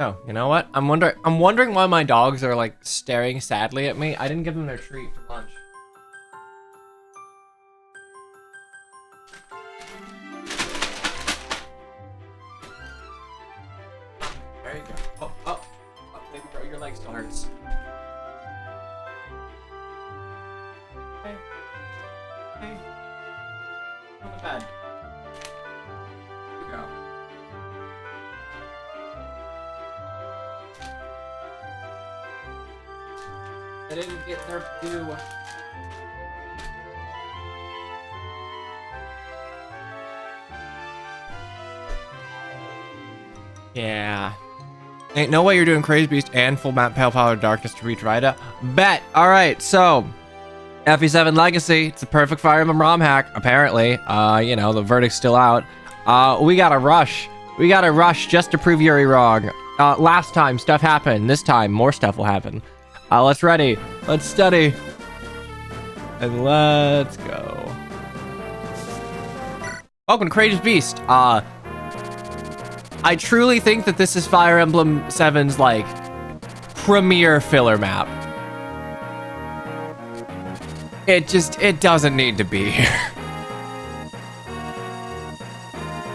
Oh, you know what? I'm wondering why my dogs are like staring sadly at me. I didn't give them their treat for lunch. There you go. Oh, baby girl, your leg still hurts. Hey. Hey. On the bed. Here you go. They didn't get their due. Yeah. Ain't no way you're doing Crazed Beast and Full Map Pale Power Darkness to reach Rida. Bet. Alright, so FE7 Legacy. It's the perfect Fire Emblem ROM hack, apparently. You know, the verdict's still out. We gotta rush. We gotta rush just to prove Yuri wrong. Last time, stuff happened. This time, more stuff will happen. Let's ready. Let's study. And let's go. Welcome to Crazed Beast. I truly think that this is Fire Emblem 7's, like, premier filler map. It doesn't need to be here.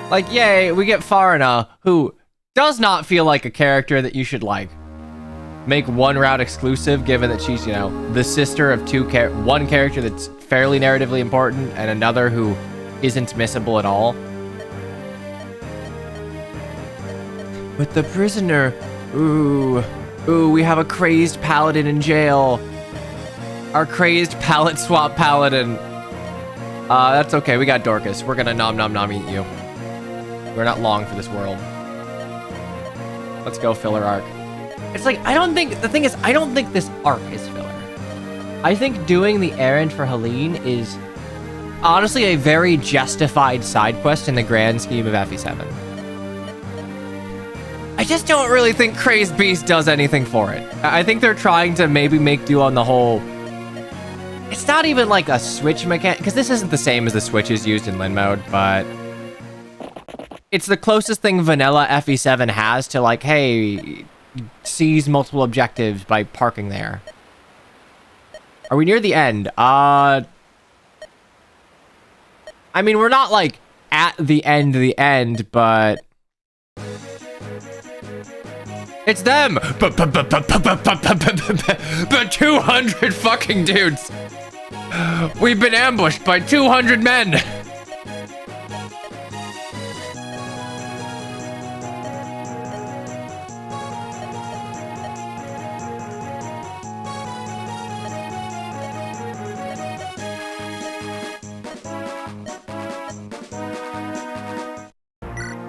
Like, yay, we get Farina, who does not feel like a character that you should, like, make one route exclusive, given that she's, you know, the sister of one character that's fairly narratively important and another who isn't missable at all. With the prisoner, ooh, we have a crazed paladin in jail. Our crazed palette swap paladin. That's okay, we got Dorcas. We're gonna nom nom nom eat you. We're not long for this world. Let's go, filler arc. It's like, the thing is, I don't think this arc is filler. I think doing the errand for Helene is honestly a very justified side quest in the grand scheme of FE7. I just don't really think Crazed Beast does anything for it. I think they're trying to maybe make do on the whole... It's not even like a switch mechanic, because this isn't the same as the switches used in Lin mode, but... It's the closest thing vanilla FE7 has to, like, hey, seize multiple objectives by parking there. Are we near the end? I mean, we're not, like, at the end, but... It's them! But 200 fucking dudes! We've been ambushed by 200 men!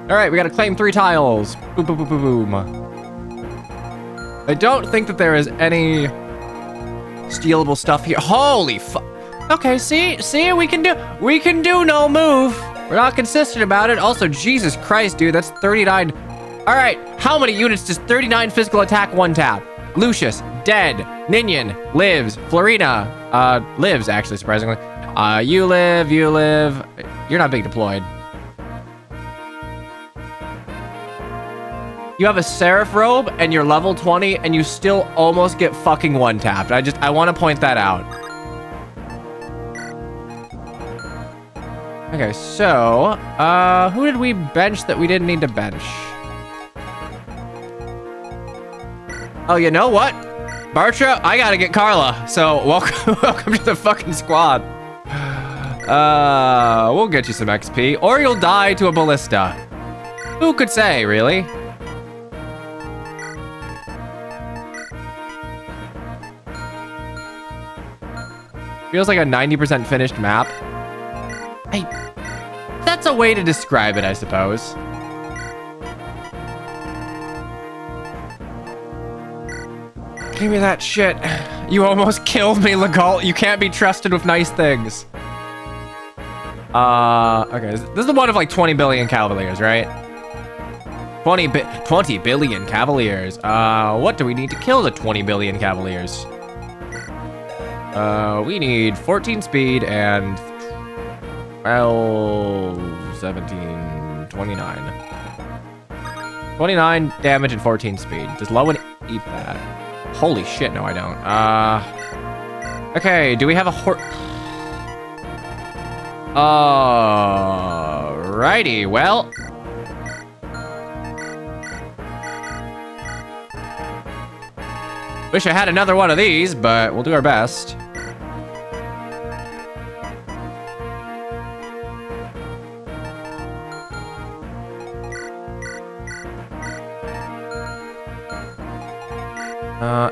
Alright, we gotta claim 3 tiles. Boom, boom, boom, boom, boom. I don't think that there is any stealable stuff here. Holy fuck. Okay, see, we can do no move. We're not consistent about it. Also, Jesus Christ, dude, that's 39. All right, how many units does 39 physical attack one tap? Lucius, dead. Ninian, lives. Florina, lives, actually, surprisingly. You live. You're not being deployed. You have a Seraph robe and you're level 20 and you still almost get fucking one-tapped. I want to point that out. Okay, so, who did we bench that we didn't need to bench? Oh, you know what? Bartra, I gotta get Carla. So, welcome to the fucking squad. We'll get you some XP, or you'll die to a ballista. Who could say, really? Feels like a 90% finished map. That's a way to describe it, I suppose. Give me that shit. You almost killed me, Legault. You can't be trusted with nice things. Okay, this is the one of like 20 billion cavaliers, right? 20 billion cavaliers. What do we need to kill the 20 billion cavaliers? We need 14 speed and 12, 17, 29. 29 damage and 14 speed. Does Lowen eat that? Holy shit, no I don't. Okay, do we have a horse? Alrighty, well. Wish I had another one of these, but we'll do our best.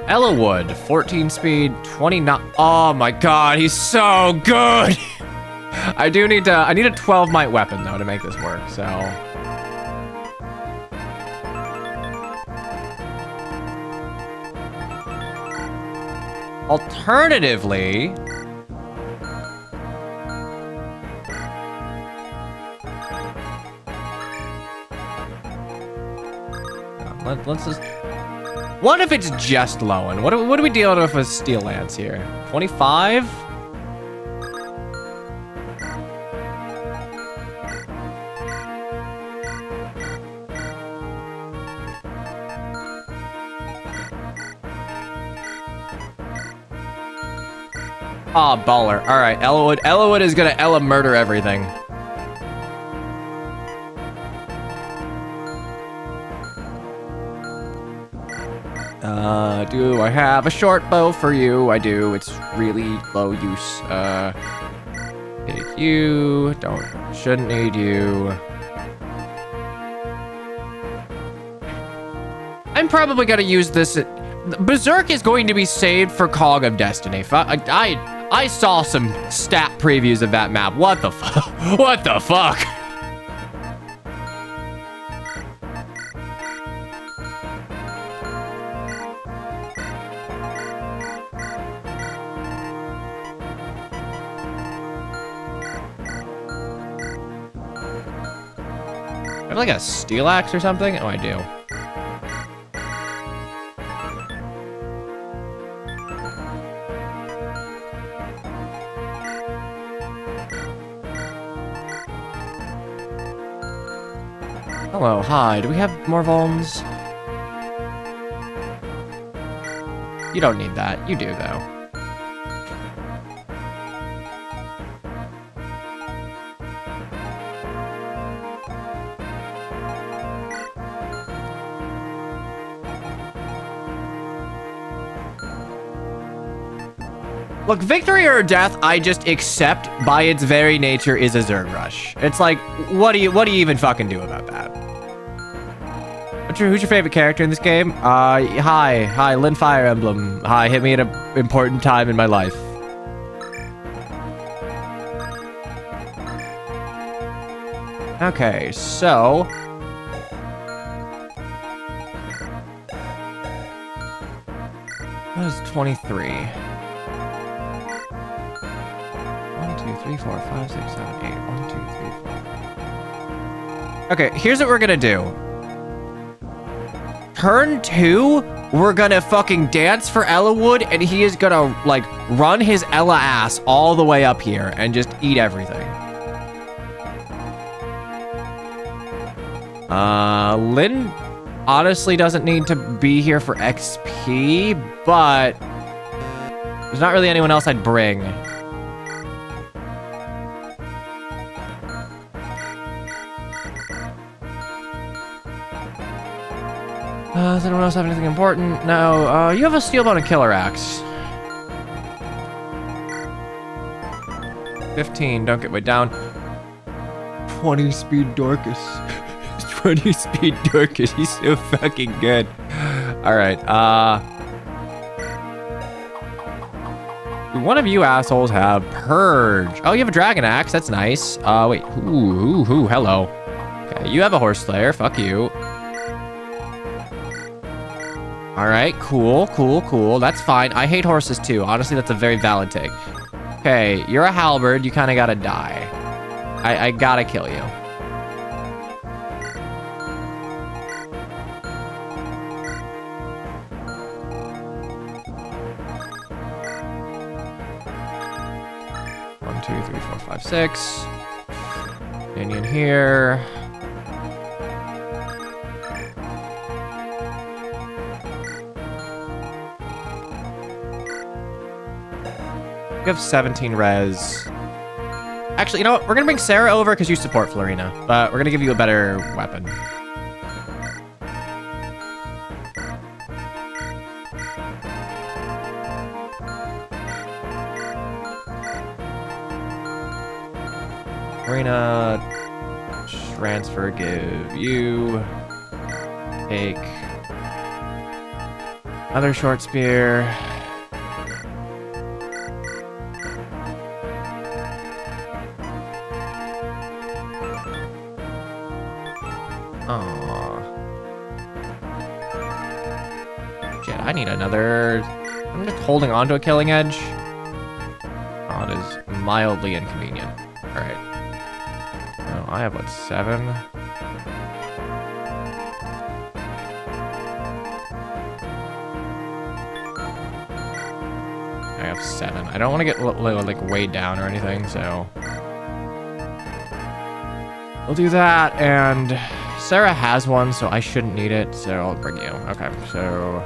Ellawood, 14 speed, 29. Oh my god, he's so good. I need a 12 might weapon though to make this work, so. Alternatively, let's just. What if it's just Lowen? What are we dealing with Steel Lance here? 25? Ah, baller. All right, Ellawood. Ellawood is gonna Ella murder everything. Do I have a short bow for you? I do. It's really low use. Take you. Shouldn't need you. I'm probably gonna use this. Berserk is going to be saved for Cog of Destiny. I saw some stat previews of that map. What the fuck? What the fuck? I have like a steel axe or something? Oh, I do. Hello, hi. Do we have more vulns? You don't need that. You do, though. Look, victory or death, I just accept by its very nature is a Zerg rush. It's like, what do you even fucking do about that? Who's your favorite character in this game? Hi, Lynn Fire Emblem. Hi, hit me at an important time in my life. Okay, so. That is 23. 1, 2, 3, 4, 5, 6, 7, 8. 1, 2, 3, 4. Okay, here's what we're gonna do. Turn 2, we're gonna fucking dance for Ellawood, and he is gonna, like, run his Ella ass all the way up here and just eat everything. Lynn honestly doesn't need to be here for XP, but there's not really anyone else I'd bring. Does anyone else have anything important? No. You have a steel bone and killer axe. 15. Don't get way down. 20 speed Dorcas. 20 speed Dorcas. He's so fucking good. All right. One of you assholes have Purge. Oh, you have a dragon axe. That's nice. Wait. Ooh, hello. Okay, you have a horse slayer. Fuck you. All right, cool. That's fine. I hate horses too. Honestly, that's a very valid take. Okay, you're a halberd. You kind of gotta die. I gotta kill you. One, 2, 3, 4, 5, 6. Minion here. We have 17 res. Actually, you know what? We're gonna bring Sarah over because you support Florina, but we're gonna give you a better weapon. Florina, transfer, give you. Take another short spear. Aww. Shit, I need another. I'm just holding on to a killing edge. Oh, it is mildly inconvenient. Alright. Oh, I have what, 7? I have 7. I don't want to get like weighed down or anything, so we'll do that. And Sarah has one, so I shouldn't need it. So I'll bring you. Okay, so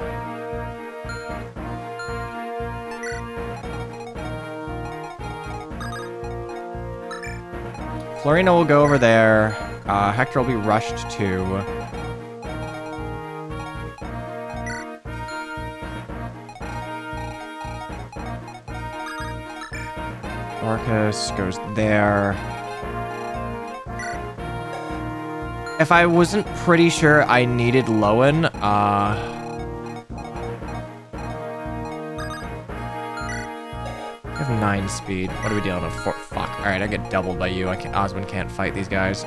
Florina will go over there. Hector will be rushed to. Orcus goes there. If I wasn't pretty sure I needed Lowen, I have 9 speed. What are we dealing with? Fuck. Alright, I get doubled by you. Osmond can't fight these guys.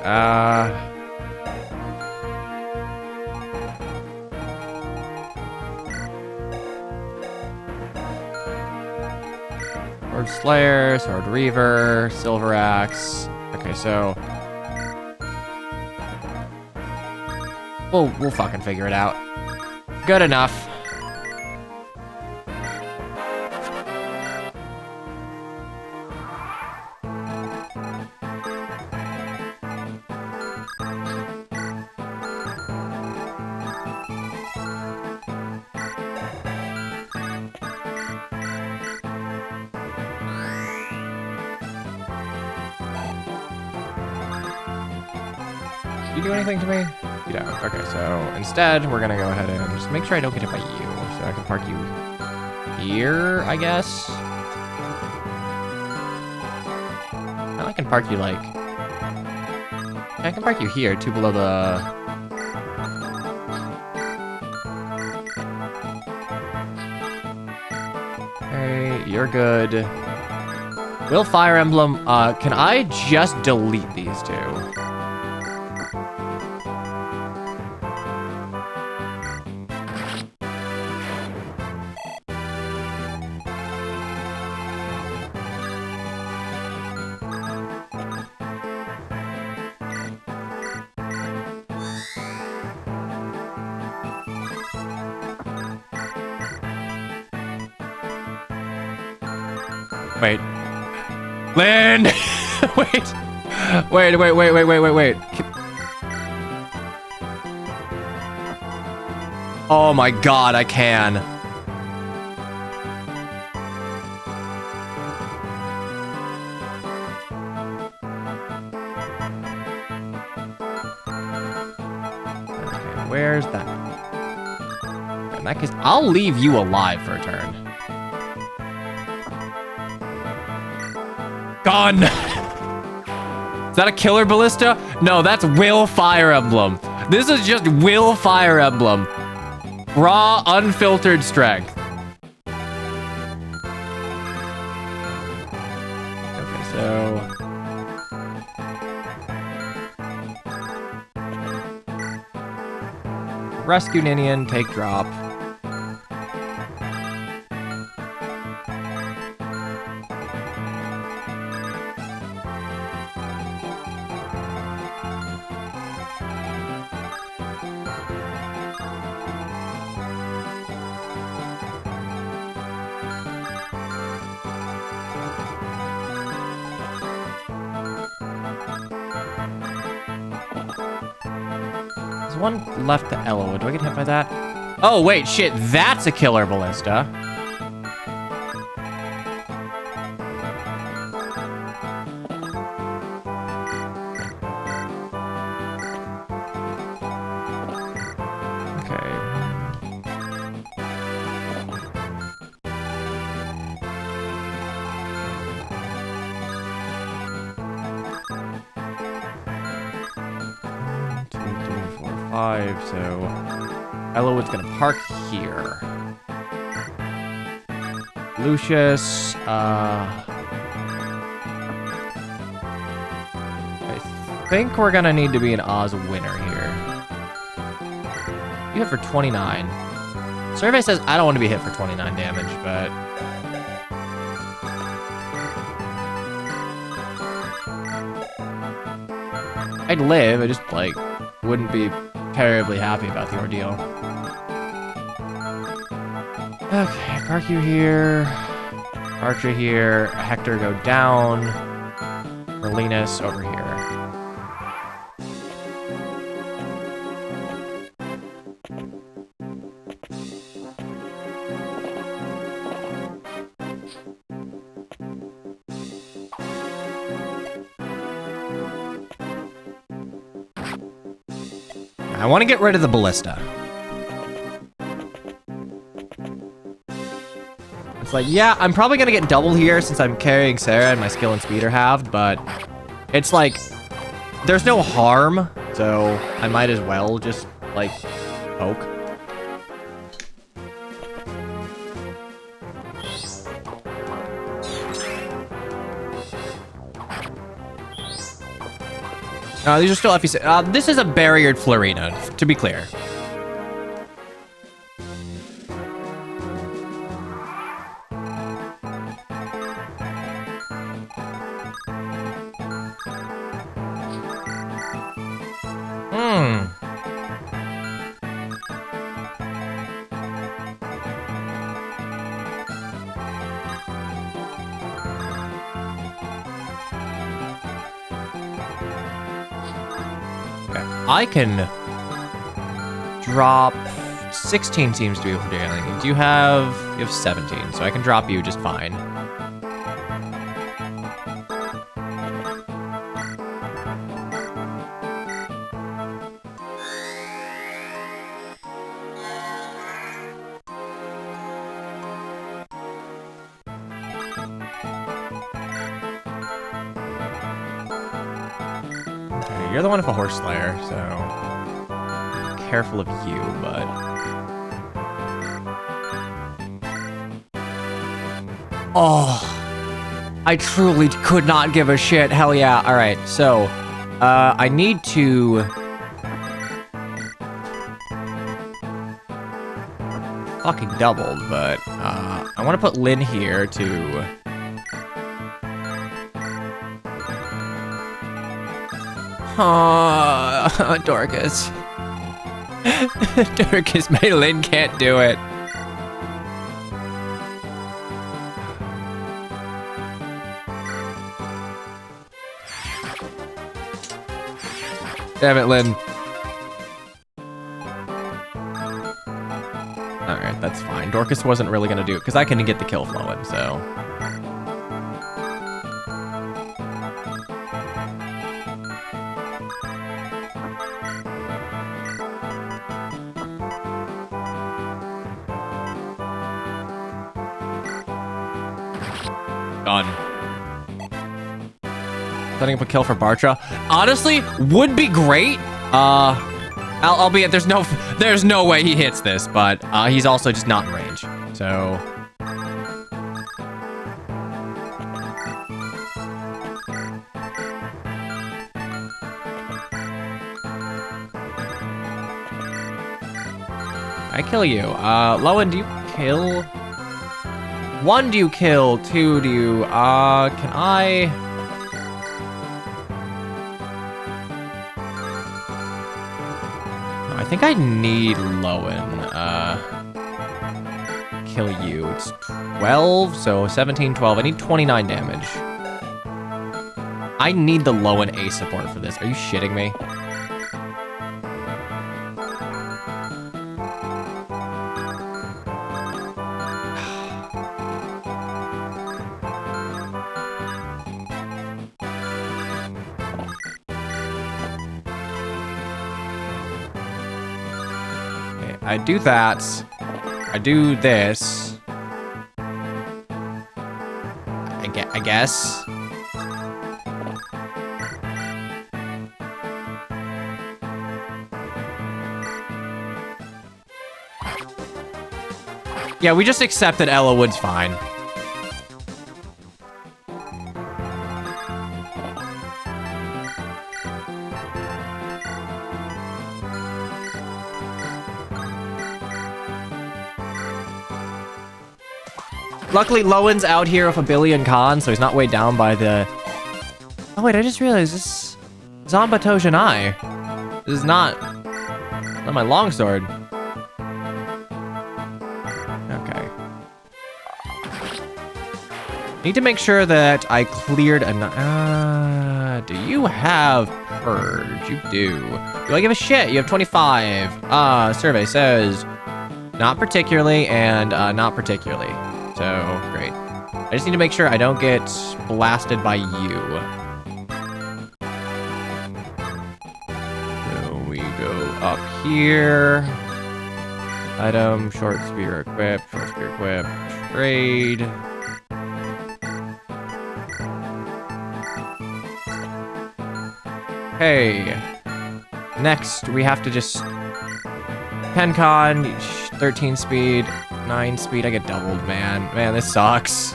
Sword Slayer, Sword Reaver, Silver Axe. Okay, so we'll fucking figure it out. Good enough. You do anything to me? You don't. Okay, so instead, we're gonna go ahead and just make sure I don't get hit by you. So I can park you here, I guess. Well, I can park you like. I can park you here, 2 below the. Okay, you're good. Will Fire Emblem. Can I just delete these 2? Wait. Land! Wait. Wait. Oh my god, I can. Okay, where's that? In that case, I'll leave you alive for a turn. Gone! Is that a killer ballista? No, that's Will Fire Emblem. This is just Will Fire Emblem. Raw, unfiltered strength. Okay, so rescue Ninian, take drop. One left to Elo. Do I get hit by that? Oh, wait, shit. That's a killer ballista. 5, so Elwood's gonna park here. Lucius, I think we're gonna need to be an Oz winner here. You hit for 29. Survey says I don't want to be hit for 29 damage, but... I'd live, I just, like, wouldn't be terribly happy about the ordeal. Okay, park you here. Archer here. Hector go down. Merlinus over here. I want to get rid of the ballista. It's like, yeah, I'm probably going to get double here since I'm carrying Sarah and my skill and speed are halved, but it's like, there's no harm, so I might as well just, like, poke. These are still FEC. This is a barriered Florina, to be clear. I can drop 16 seems to be what we're doing. You have 17, so I can drop you just fine. You're the one with a horse slayer, so careful of you, but I truly could not give a shit. Hell yeah. All right, so I need to fucking doubled, but I want to put Lynn here to Dorcas. Dorcas, my Lynn can't do it. Damn it, Lynn. Alright, that's fine. Dorcas wasn't really gonna do it, because I couldn't get the kill flowing, so... Done. Setting up a kill for Bartra. Honestly, would be great. Albeit there's no way he hits this, but he's also just not in range. So I kill you. Lowen, do you kill? 1, do you kill? 2, do you, can I? I think I need Lowen, kill you. It's 12, so 17, 12. I need 29 damage. I need the Lowen A support for this. Are you shitting me? I do that. I do this. I guess. Yeah, we just accept that Ella Wood's fine. Luckily, Lowen's out here with a billion cons, so he's not weighed down by the... Oh, wait, I just realized this... Zambato Janai. This is not my longsword. Okay. Need to make sure that I cleared a... do you have Purge? You do. Do I give a shit? You have 25. Survey says... Not particularly, and not particularly. So, great. I just need to make sure I don't get blasted by you. So we go up here. Item, short spear equip, trade. Hey. Next, we have to just... 10 con, 13 speed, 9 speed. I get doubled, man. Man, this sucks.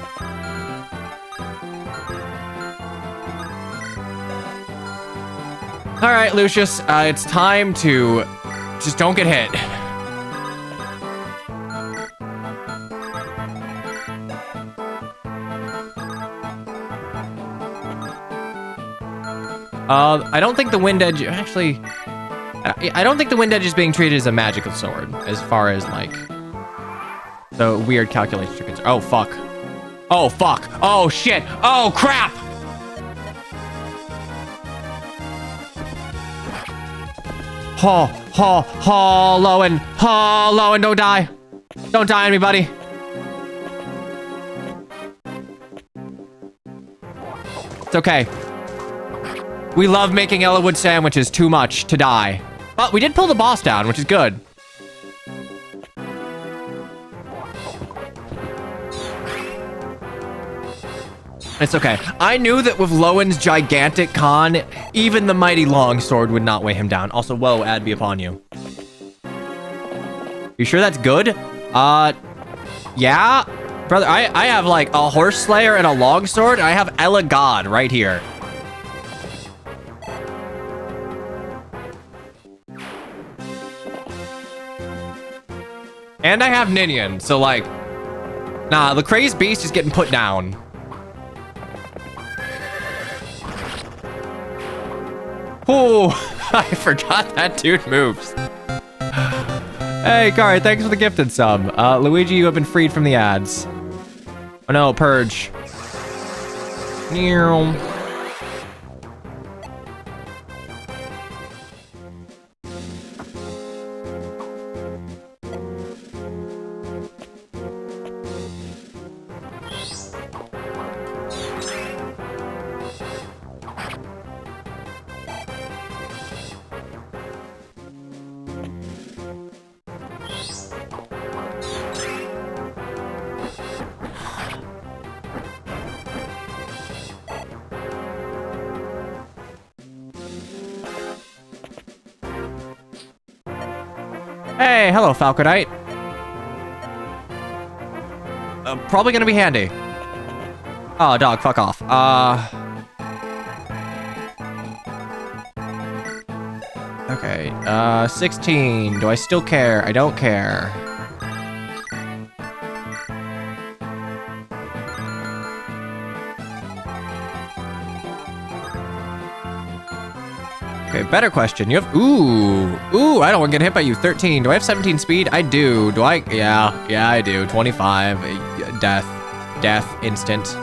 All right, Lucius, it's time to just don't get hit. I don't think the Wind Edge, actually, I don't think the Wind Edge is being treated as a magical sword, as far as, like, the weird calculations are concerned. Oh, fuck. Oh, fuck. Oh, shit. Oh, crap! Lowen, don't die. Don't die on me, buddy. It's okay. We love making Ellawood sandwiches too much to die. But we did pull the boss down, which is good. It's okay. I knew that with Lowen's gigantic con, even the mighty longsword would not weigh him down. Also, whoa, ad be upon you. You sure that's good? Yeah. Brother, I have like a horse slayer and a longsword. I have Ella God right here. And I have Ninian, so like, nah, the Crazed Beast is getting put down. Oh, I forgot that dude moves. Hey, Kari, thanks for the gifted sub. Luigi, you have been freed from the ads. Oh no, Purge. Hey, hello, Falconite. Probably gonna be handy. Oh, dog, fuck off. Okay, 16. Do I still care? I don't care. Okay, better question. You have, ooh, I don't want to get hit by you. 13. Do I have 17 speed? I do. Do I? Yeah, I do. 25. Death, instant.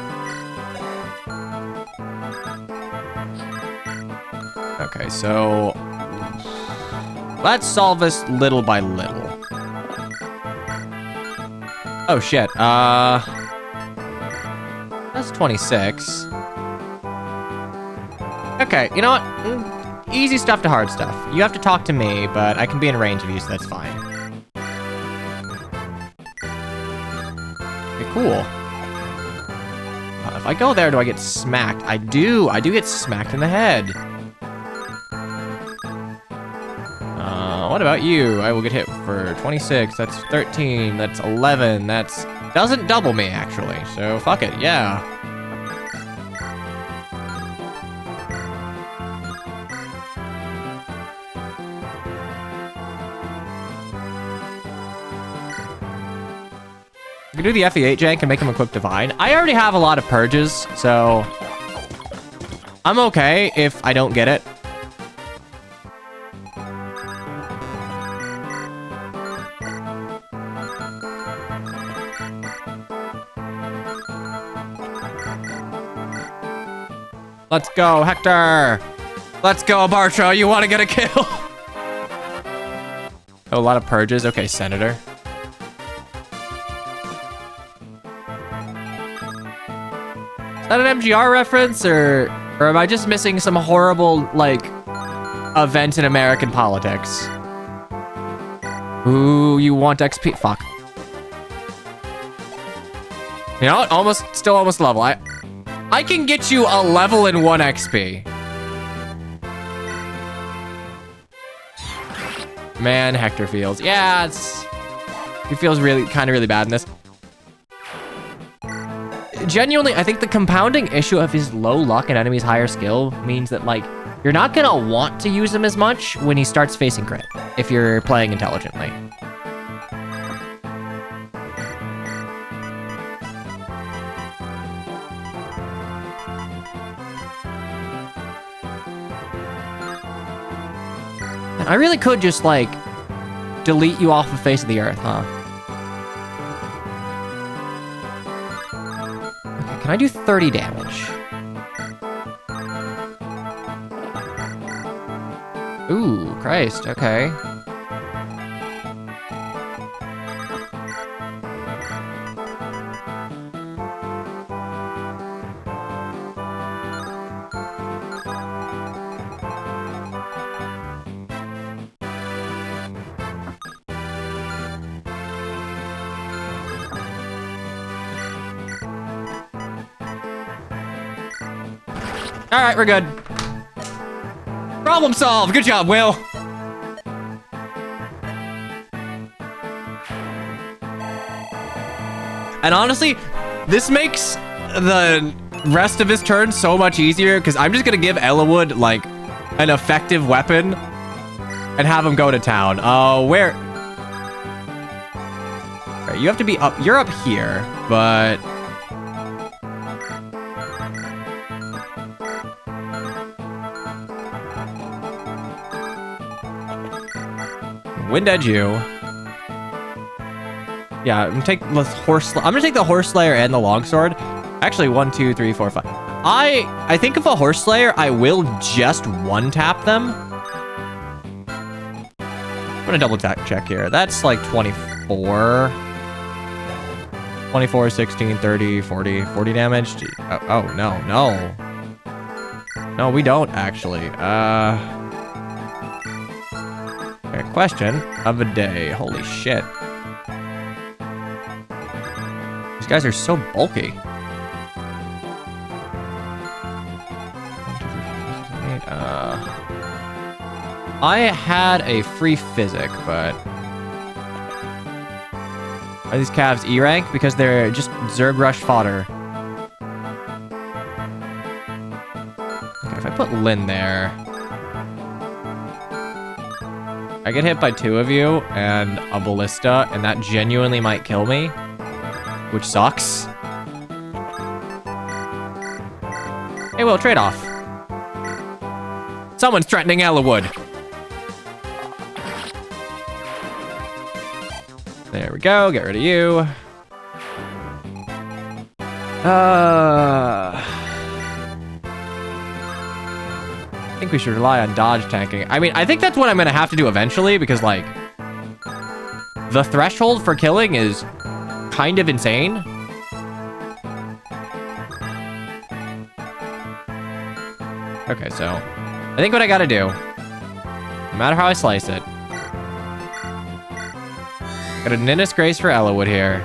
Okay, so let's solve this little by little. Oh shit. That's 26. Okay, you know what? Easy stuff to hard stuff. You have to talk to me, but I can be in range of you, so that's fine. Okay, cool. If I go there, do I get smacked? I do get smacked in the head. What about you? I will get hit for 26. That's 13. That's 11. That's doesn't double me actually. So fuck it. Yeah. I can do the FE8 jank and make him equip Divine. I already have a lot of purges, so I'm okay if I don't get it. Let's go, Hector! Let's go, Bartra! You want to get a kill? Oh, a lot of purges. Okay, Senator. Is that an MGR reference, or am I just missing some horrible, like, event in American politics? Ooh, you want XP? Fuck. You know what? Still almost level. I can get you a level in 1 XP. Man, Hector feels. Yeah, he feels kind of really bad in this. Genuinely, I think the compounding issue of his low luck and enemies higher skill means that, like, you're not gonna want to use him as much when he starts facing crit, if you're playing intelligently. And I really could just, like, delete you off the face of the earth, huh? Can I do 30 damage? Ooh, Christ, okay. All right, we're good. Problem solved. Good job, Will. And honestly, this makes the rest of his turn so much easier because I'm just gonna give Ellawood like an effective weapon and have him go to town. Where? Right, you have to be up. You're up here, but. Wind edge you. Yeah, I'm gonna take the horse. I'm gonna take the horse slayer and the longsword. Actually, 1, 2, 3, 4, 5. I think if a horse slayer, I will just one tap them. I'm gonna double check here. That's like 24, 16, 30, 40 damage. Oh no. No, we don't actually. Okay, question of the day. Holy shit. These guys are so bulky. 1, 2, 3, 4, 5, 6, 7, 8. I had a free physic, but are these calves E rank because they're just Zerg rush fodder? Okay, if I put Lynn there, I get hit by 2 of you and a ballista, and that genuinely might kill me, which sucks. Hey, Will, trade off. Someone's threatening Ellawood. There we go. Get rid of you. I think we should rely on dodge tanking. I mean, I think that's what I'm gonna have to do eventually because, like, the threshold for killing is kind of insane. Okay, so I think what I gotta do, no matter how I slice it, got a Ninnis Grace for Ellawood here.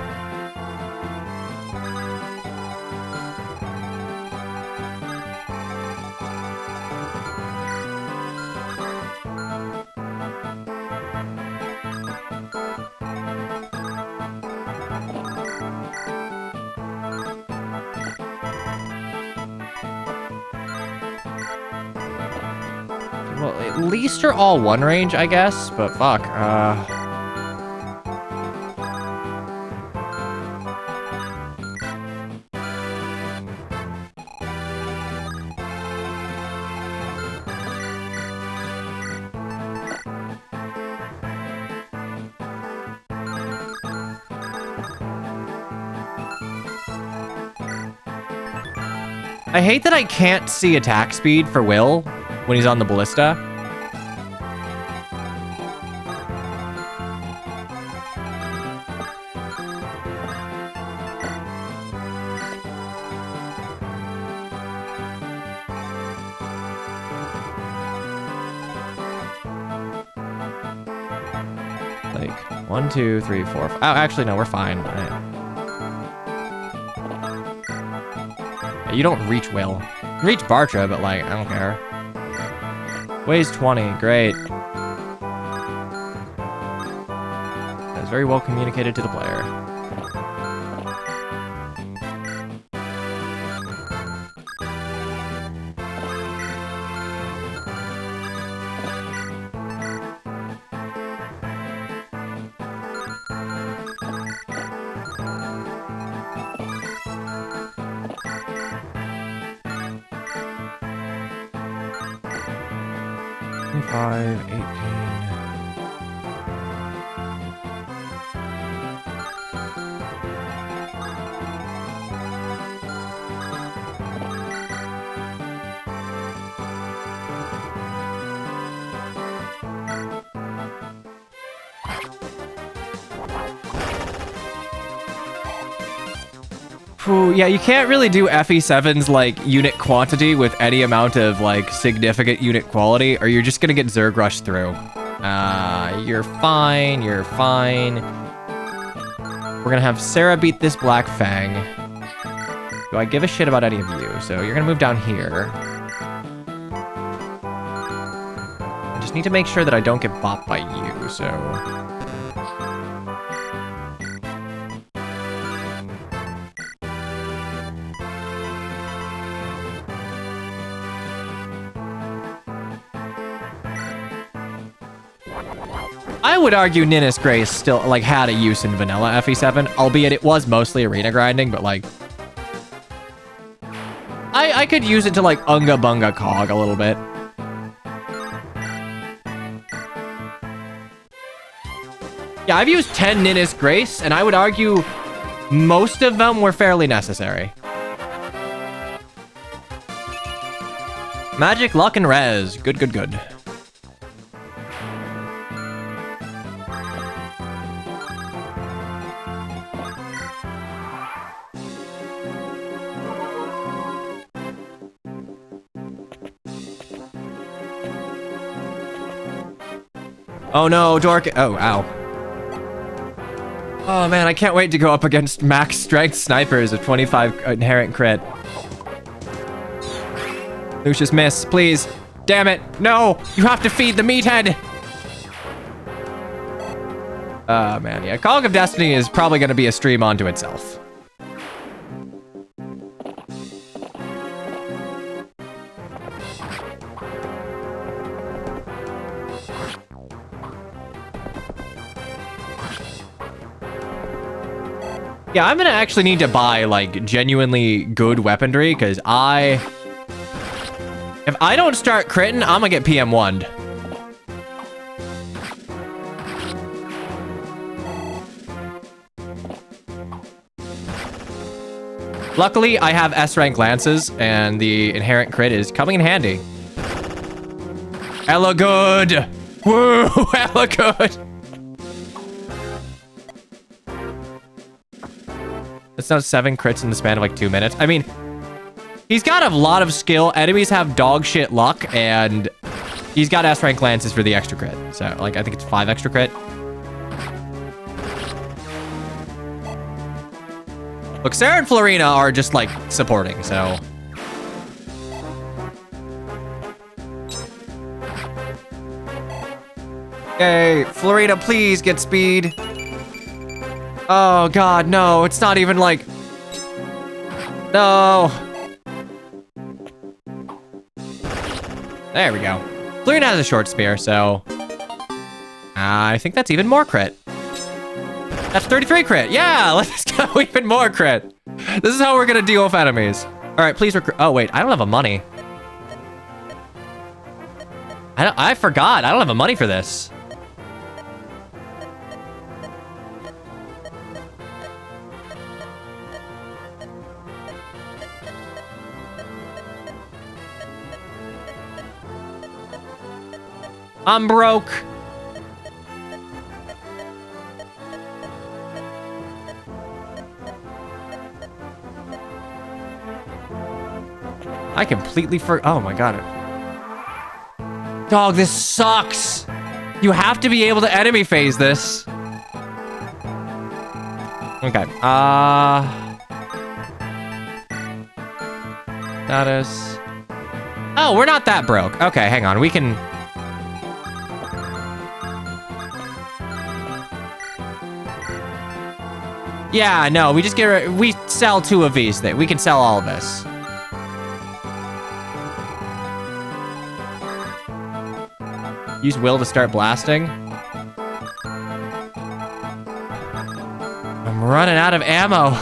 Well, at least you're all one range, I guess, but fuck. I hate that I can't see attack speed for Will when he's on the ballista. Like 1, 2, 3, 4. Oh, actually, no, we're fine. You don't reach Will. You reach Bartra, but like, I don't care. Weighs 20, great. That's very well communicated to the player. Five, 18. Ooh, yeah, you can't really do FE7's like unit quantity with any amount of like significant unit quality, or you're just gonna get Zerg rushed through. You're fine, you're fine. We're gonna have Sarah beat this Black Fang. Do I give a shit about any of you? So you're gonna move down here. I just need to make sure that I don't get bopped by you, so... I would argue Ninnis Grace still, like, had a use in vanilla FE7, albeit it was mostly arena grinding, but, like... I could use it to, like, Unga Bunga Cog a little bit. Yeah, I've used 10 Ninnis Grace, and I would argue most of them were fairly necessary. Magic, luck, and res. Good, good, good. Oh no, Dork. Oh, ow. Oh man, I can't wait to go up against max strength snipers of 25 inherent crit. Lucius, miss, please. Damn it. No, you have to feed the meathead. Oh man, yeah. Cog of Destiny is probably going to be a stream onto itself. Yeah, I'm gonna actually need to buy, like, genuinely good weaponry, because if I don't start critting, I'm gonna get PM1'd. Luckily, I have S-rank lances, and the inherent crit is coming in handy. Hella good! Woo! Hella good! It's now 7 crits in the span of like 2 minutes. I mean, he's got a lot of skill. Enemies have dog shit luck, and he's got S-rank lances for the extra crit. So, like, I think it's 5 extra crit. Look, Sarah and Florina are just, like, supporting, so... Hey, Florina, please get speed. Oh god, no, it's not even like... No. There we go. Flurina has a short spear, so I think that's even more crit. That's 33 crit. Yeah, let's go even more crit. This is how we're gonna deal with enemies. All right, please recruit. Oh wait, I don't have a money. I forgot. I don't have a money for this. I'm broke. I completely oh my god. Dog, this sucks. You have to be able to enemy phase this. Okay. Status. Oh, we're not that broke. Okay, hang on. We can. Yeah, no, we just we sell 2 of these things. We can sell all of this. Use will to start blasting. I'm running out of ammo.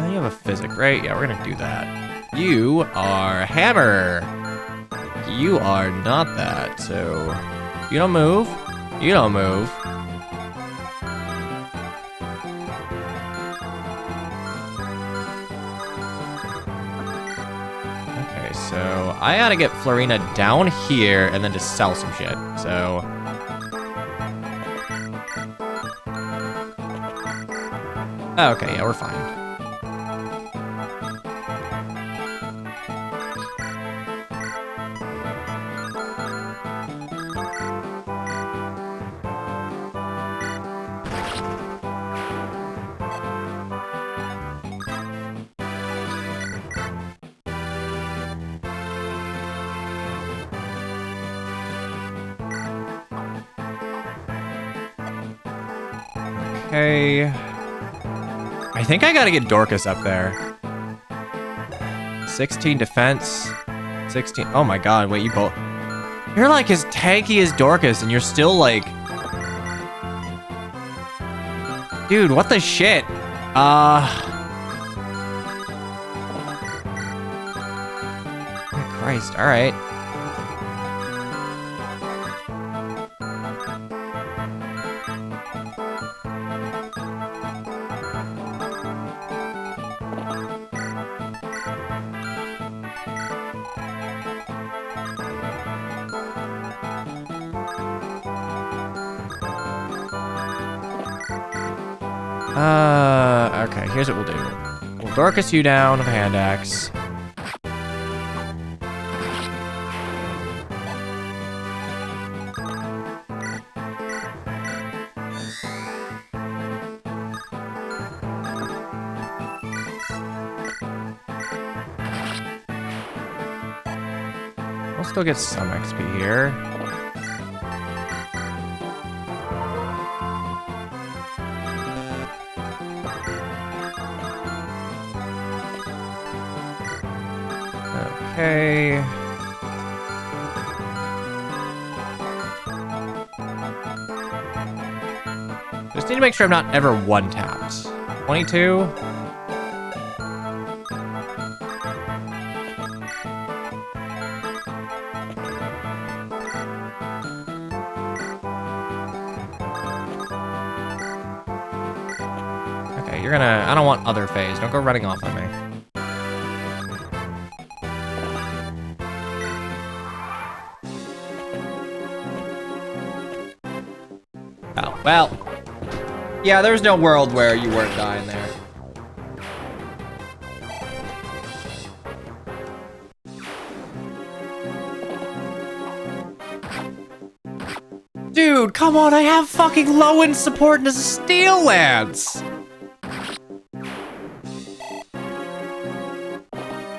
You have a physic, right? Yeah, we're gonna do that. You are hammer. You are not that, so you don't move. You don't move. Okay, so I gotta get Florina down here and then just sell some shit. So okay, yeah, we're fine. Okay. I think I gotta get Dorcas up there. 16 defense. 16. Oh my god, wait, you both. You're like as tanky as Dorcas, and you're still like. Dude, what the shit? Christ, alright. Okay, here's what we'll do. We'll Dorcas you down with a hand axe. We'll still get some XP here. Okay. Just need to make sure I'm not ever one-tapped. 22. Okay, you're gonna... I don't want other phase. Don't go running off on me. Oh, well. Yeah, there's no world where you weren't dying there. Dude, come on, I have fucking Lowen support as a Steel Lance.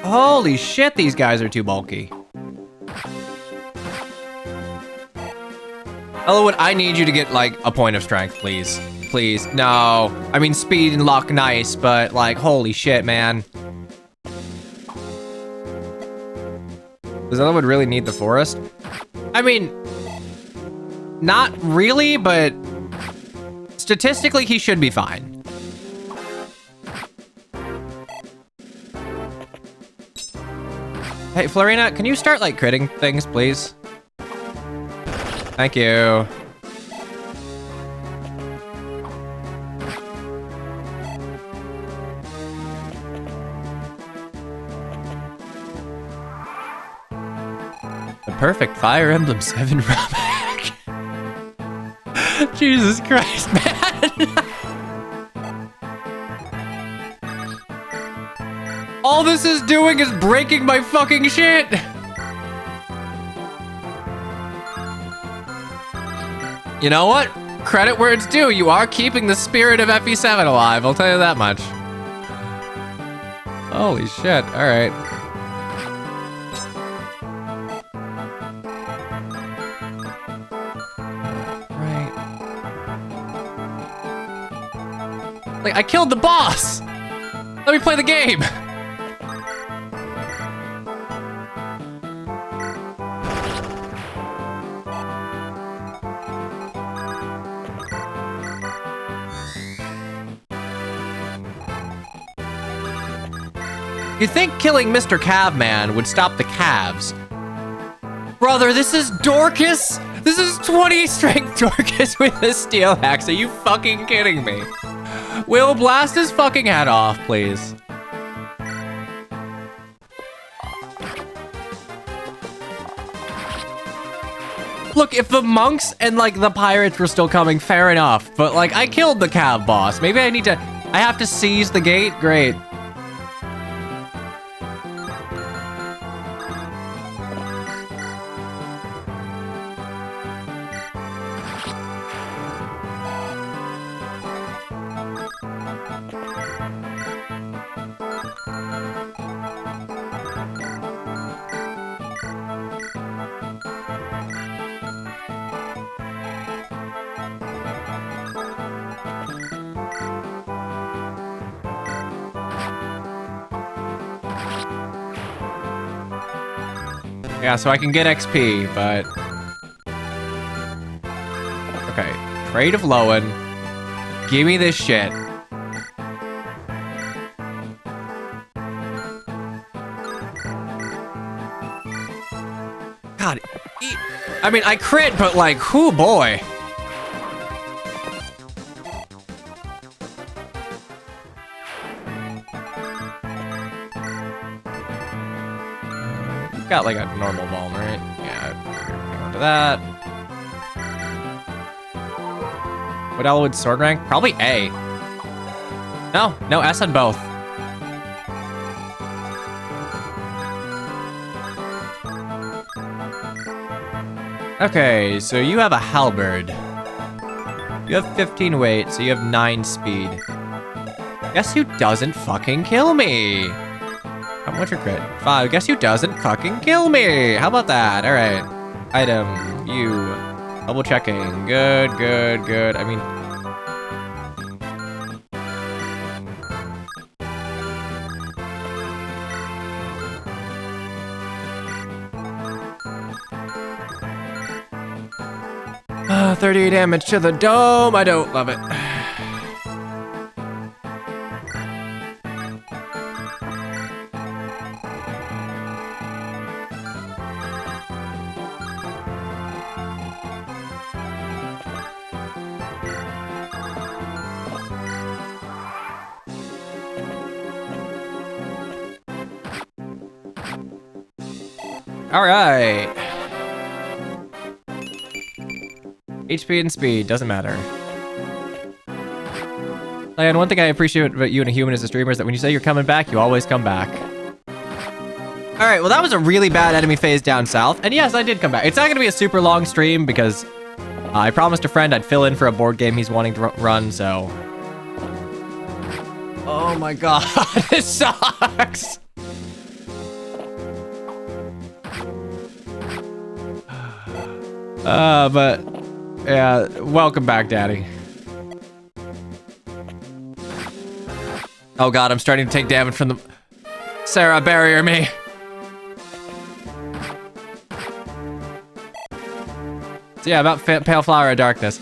Holy shit, these guys are too bulky. Elwood, I need you to get, like, a point of strength, please. Please. No. I mean, speed and luck, nice, but, like, holy shit, man. Does Elwood really need the forest? I mean, not really, but statistically, he should be fine. Hey, Florina, can you start, like, critting things, please? Thank you. The perfect Fire Emblem 7 rollback. Jesus Christ, man. All this is doing is breaking my fucking shit. You know what? Credit where it's due. You are keeping the spirit of FE7 alive. I'll tell you that much. Holy shit. All right. Like, I killed the boss! Let me play the game! You'd think killing Mr. Cavman would stop the calves. Brother, this is Dorcas? This is 20 strength Dorcas with a steel axe. Are you fucking kidding me? Will blast his fucking head off, please. Look, if the monks and, like, the pirates were still coming, fair enough. But, like, I killed the cav boss. Maybe I need to... I have to seize the gate? Great. Yeah, so I can get XP, but... Okay, Trade of Lowen. Give me this shit. God, I mean, I crit, but like, whoo boy. Got like a normal vuln, right? Yeah, hang on to that. What Elwood's sword rank? Probably A. No, S on both. Okay, so you have a halberd. You have 15 weight, so you have 9 speed. Guess who doesn't fucking kill me? What's your crit? 5. Guess who doesn't fucking kill me? How about that? All right. Item. You. Double checking. Good. I mean... Ah, 30 damage to the dome. I don't love it. All right. HP and speed, doesn't matter. And one thing I appreciate about you and a human as a streamer is that when you say you're coming back, you always come back. All right, well, that was a really bad enemy phase down south. And yes, I did come back. It's not gonna be a super long stream because I promised a friend I'd fill in for a board game he's wanting to run, so... Oh my god, this sucks! But... yeah, welcome back, Daddy. Oh god, I'm starting to take damage from the... Sarah, barrier me! So yeah, about Pale Flower of Darkness.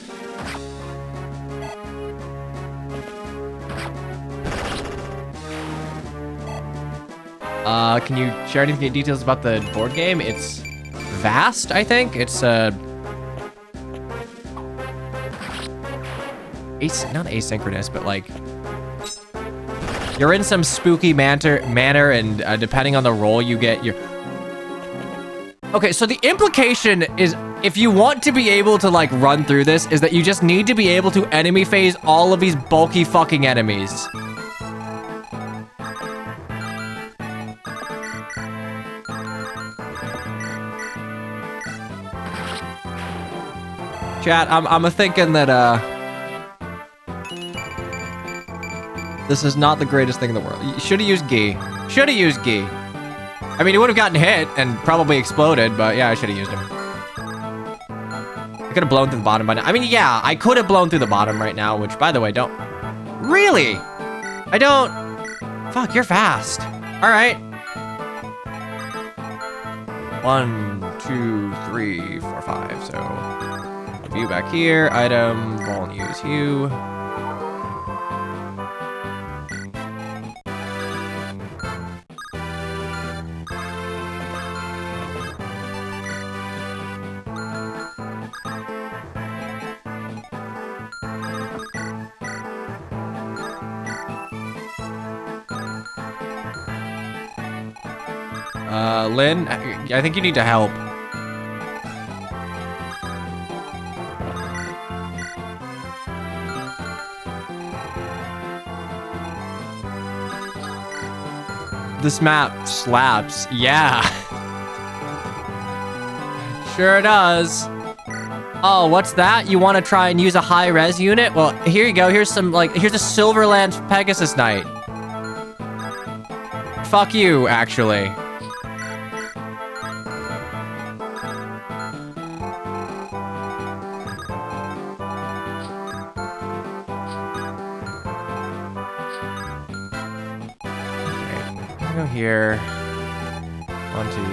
Can you share any details about the board game? It's vast, I think. It's not asynchronous, but like you're in some spooky manner, and depending on the role you get, you're... Okay, so the implication is, if you want to be able to like run through this, is that you just need to be able to enemy phase all of these bulky fucking enemies. Chat, I'm thinking that this is not the greatest thing in the world. You should have used Gi. Should have used Gi. I mean, he would have gotten hit and probably exploded, but yeah, I should have used him. I could have blown through the bottom by now. I mean, yeah, I could have blown through the bottom right now, which, by the way, don't... Really? I don't... Fuck, you're fast. All right. 1, 2, 3, 4, 5. So, view back here. Item, won't use you. Lynn, I think you need to help. This map slaps. Yeah. Sure does. Oh, what's that? You want to try and use a high-res unit? Well, here you go. Here's some, like, here's a Silverland Pegasus Knight. Fuck you, actually. Here. 1, 2, 3, 4,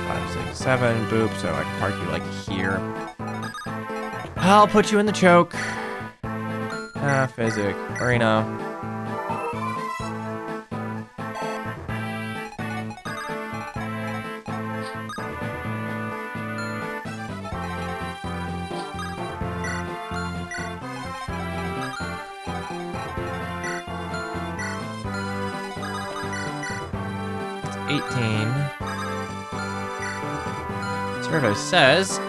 5, 6, 7. Boop. So I can park you like here. I'll put you in the choke. Physic. Arena. Survey says,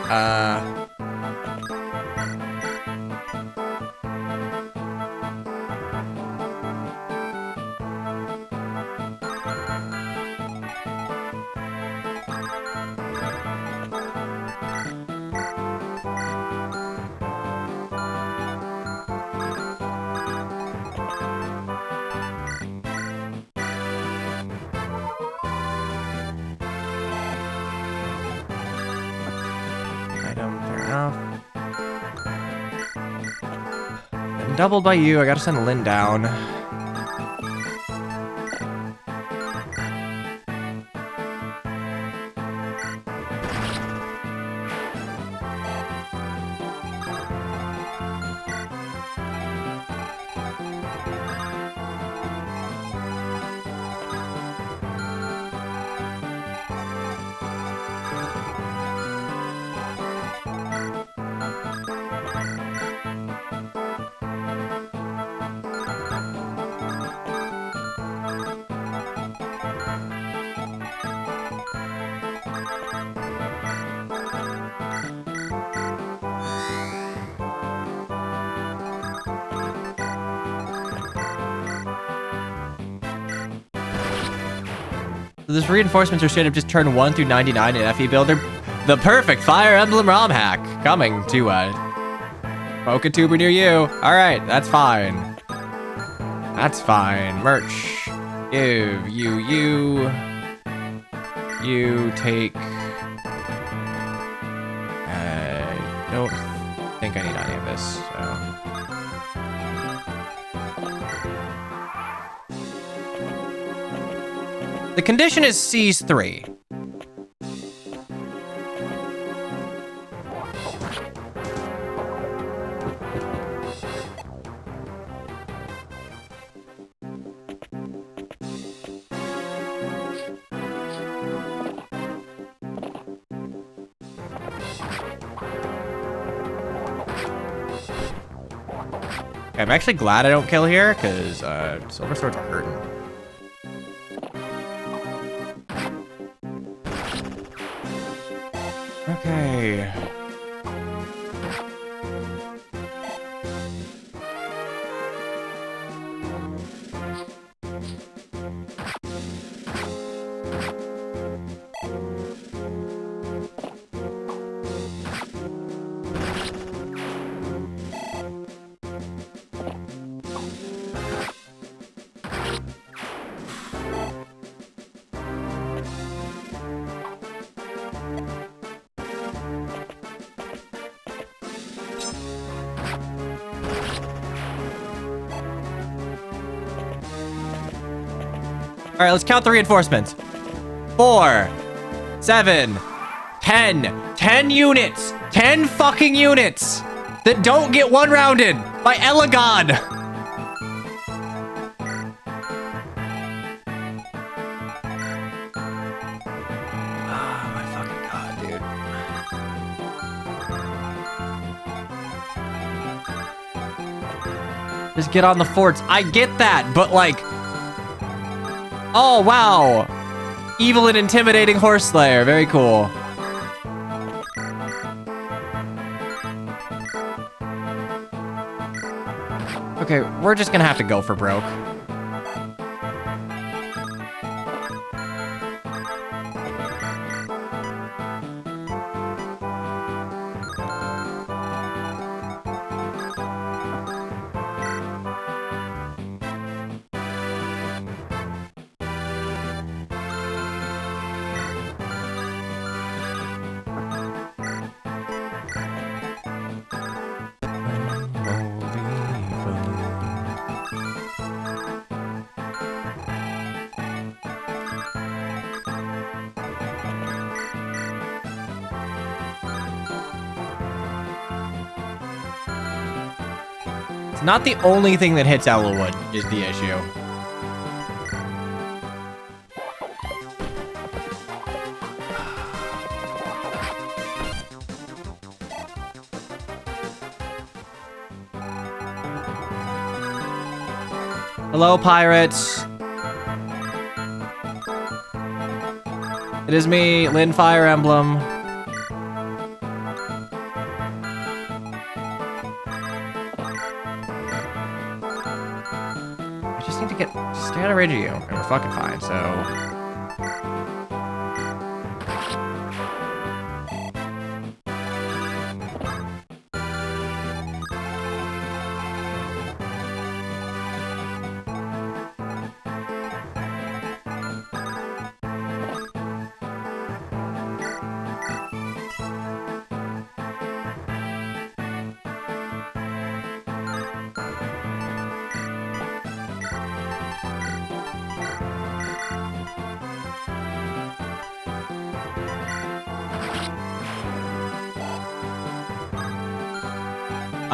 doubled by you. I gotta send Lynn down. This reinforcements are straight up just turn 1 through 99 in FE Builder. The perfect Fire Emblem ROM hack coming to Poke a tuber near you. All right, that's fine. That's fine. Merch. Give you. You take. I don't think I need any of this. So. The condition is C's 3. I'm actually glad I don't kill here, because silver swords are hurting. Okay. All right, let's count the reinforcements. 4, 7, 10. 10 units. 10 fucking units that don't get one-rounded by Elegon. Oh my fucking god, dude. Just get on the forts. I get that, but like... Oh, wow. Evil and intimidating horse slayer. Very cool. Okay, we're just gonna have to go for broke. It's not the only thing that hits Elwood is the issue. Hello, pirates. It is me, Lynn Fire Emblem. I just need to stay out of range of you, and we're fucking fine, so...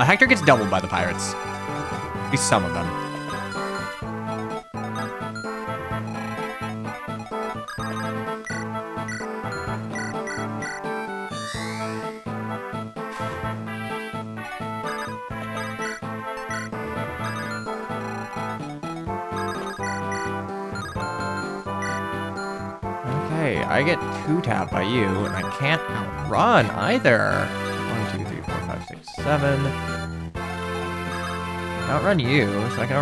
Hector gets doubled by the pirates. At least some of them. Okay, I get 2-tapped by you, and I can't outrun either. 1, 2, 3, 4, 5, 6, 7. Outrun you, so I can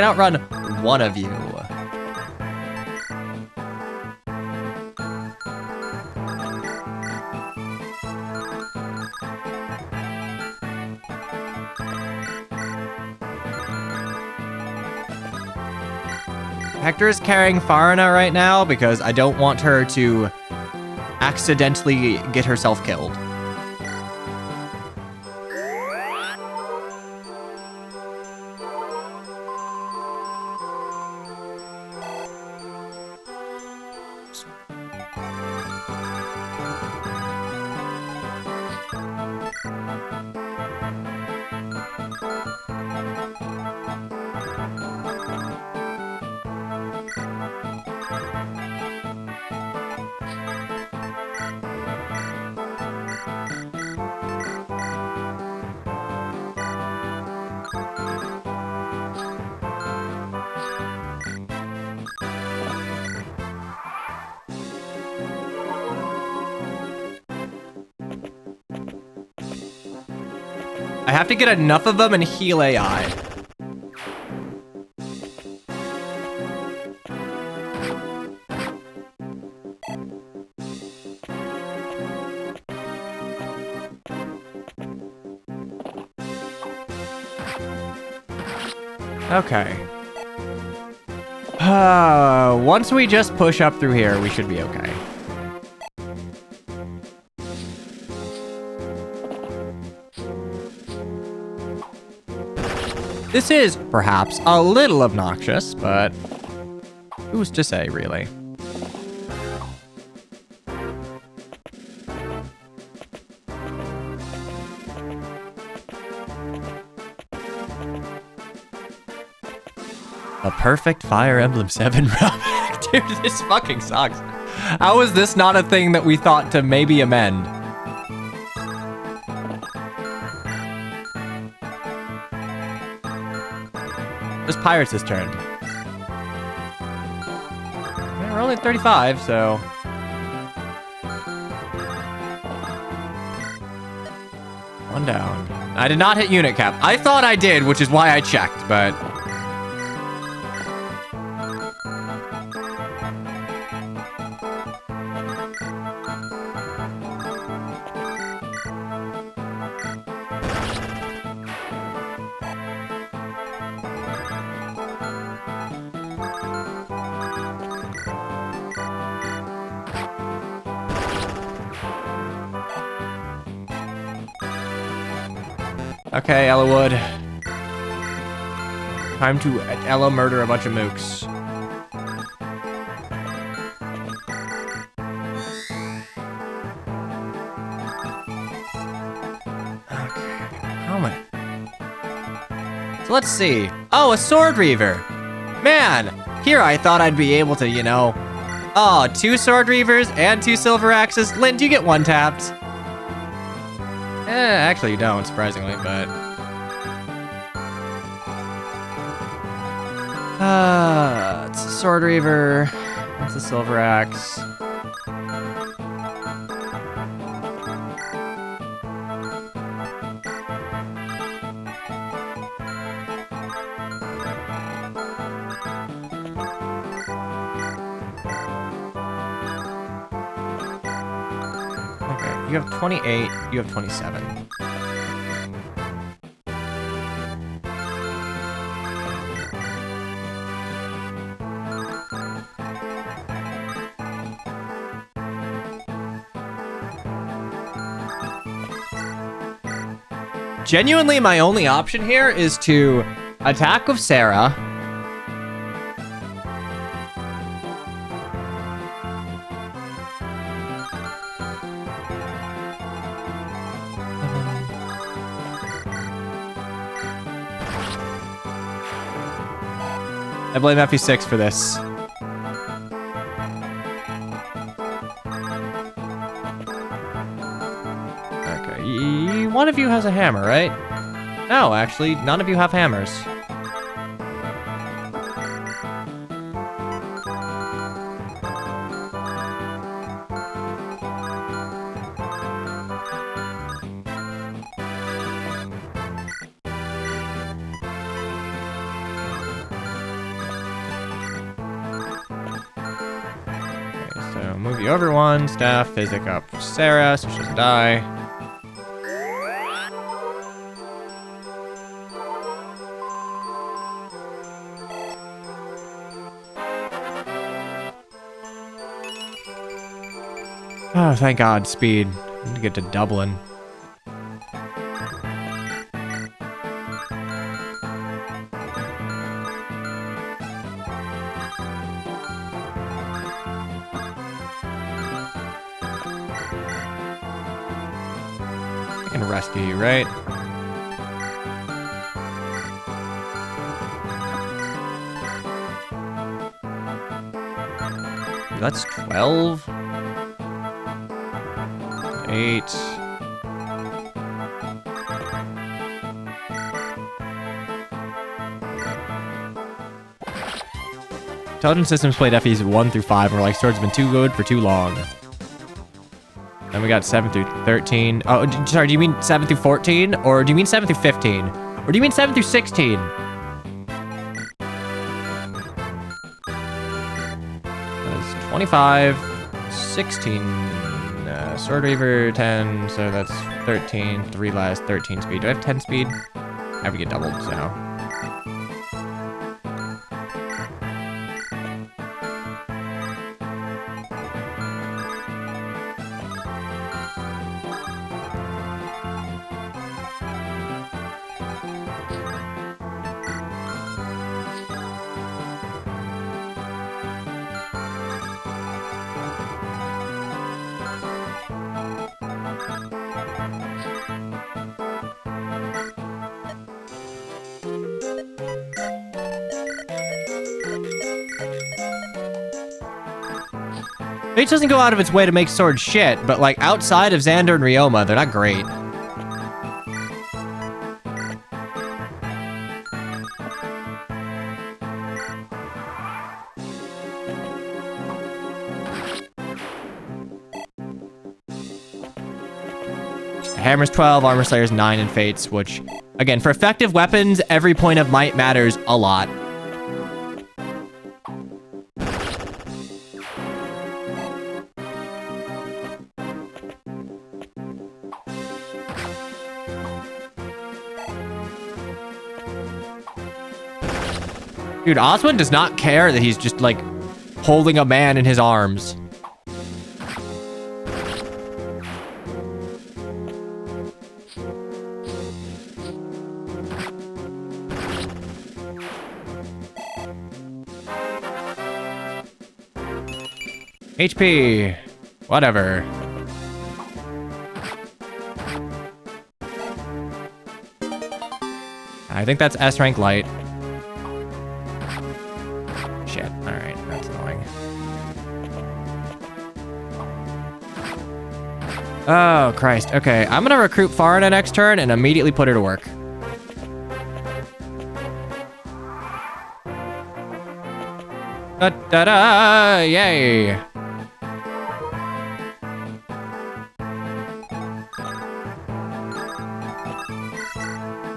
outrun one of you. Hector is carrying Farina right now because I don't want her to accidentally get herself killed. I have to get enough of them and heal AI. Okay. Once we just push up through here, we should be okay. This is, perhaps, a little obnoxious, but who's to say, really? A perfect Fire Emblem 7 run. Dude, this fucking sucks. How is this not a thing that we thought to maybe amend? This Pirates' turn. Yeah, we're only at 35, so... One down. I did not hit unit cap. I thought I did, which is why I checked, but... Okay, Ella Wood. Time to Ella murder a bunch of mooks. Okay, how many? So let's see. Oh, a Sword Reaver. Man, here I thought I'd be able to, you know... Oh, 2 Sword Reavers and 2 Silver Axes. Lint, you get 1 tapped. Actually you don't, surprisingly, but... it's a Sword Reaver. That's a Silver Axe. Okay, you have 28, you have 27. Genuinely, my only option here is to attack with Sarah. I blame FE6 for this. Okay, one of you has a hammer, right? No, actually, none of you have hammers. Move you over 1, staff, physic up for Sarah, so she doesn't die. Oh, thank God, speed. I need to get to Dublin. I can rescue you, right? That's 12. 8. Intelligence systems played FEs 1 through 5 and were like, sword's been too good for too long. Then we got 7 through 13. Oh, sorry, do you mean 7 through 14? Or do you mean 7 through 15? Or do you mean 7 through 16? That's 25, 16, Sword Reaver 10, so that's 13, 3 less, 13 speed. Do I have 10 speed? I would get doubled, so. It doesn't go out of its way to make swords shit, but like outside of Xander and Ryoma, they're not great. Hammer's 12, Armor Slayer's 9, and Fates, which, again, for effective weapons, every point of might matters a lot. Dude, Oswin does not care that he's just, like, holding a man in his arms. HP. Whatever. I think that's S rank light. Shit. Alright, that's annoying. Oh, Christ. Okay, I'm gonna recruit Farina next turn and immediately put her to work. Da-da-da! Yay!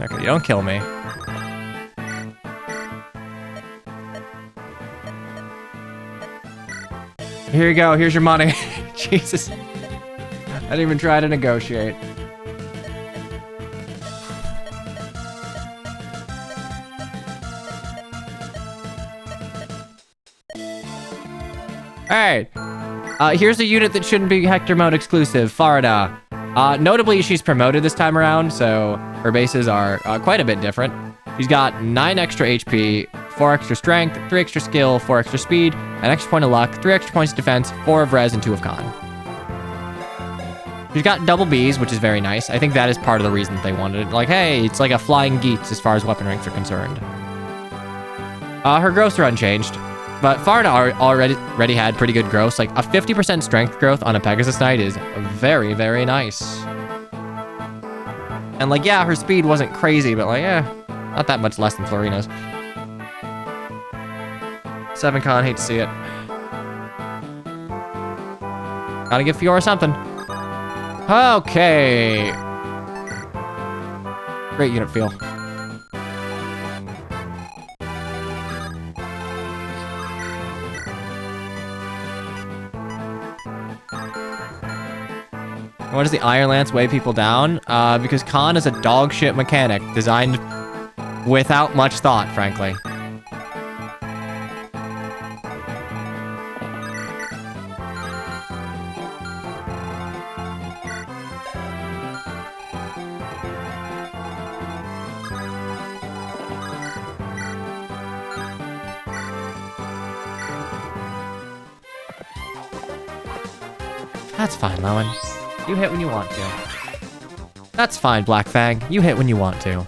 Okay, you don't kill me. Here you go, here's your money. Jesus. I didn't even try to negotiate. Alright. Here's a unit that shouldn't be Hector mode exclusive, Farida. Notably, she's promoted this time around, so her bases are quite a bit different. She's got 9 extra HP, 4 extra strength, 3 extra skill, 4 extra speed, an extra point of luck, 3 extra points of defense, 4 of res, and 2 of con. She's got double Bs, which is very nice. I think that is part of the reason that they wanted it. Like, hey, it's like a flying Geats as far as weapon ranks are concerned. Her growths are unchanged. But Farina already had pretty good growth. Like, a 50% strength growth on a Pegasus Knight is very, very nice. And, like, yeah, her speed wasn't crazy, but, like, yeah, not that much less than Florina's. 7 con, hate to see it. Gotta give Fiora something. Okay. Great unit feel. Why does the Iron Lance weigh people down? Because Khan is a dog shit mechanic designed without much thought, frankly. That's fine, Lowen. You hit when you want to. That's fine, Black Fang. You hit when you want to.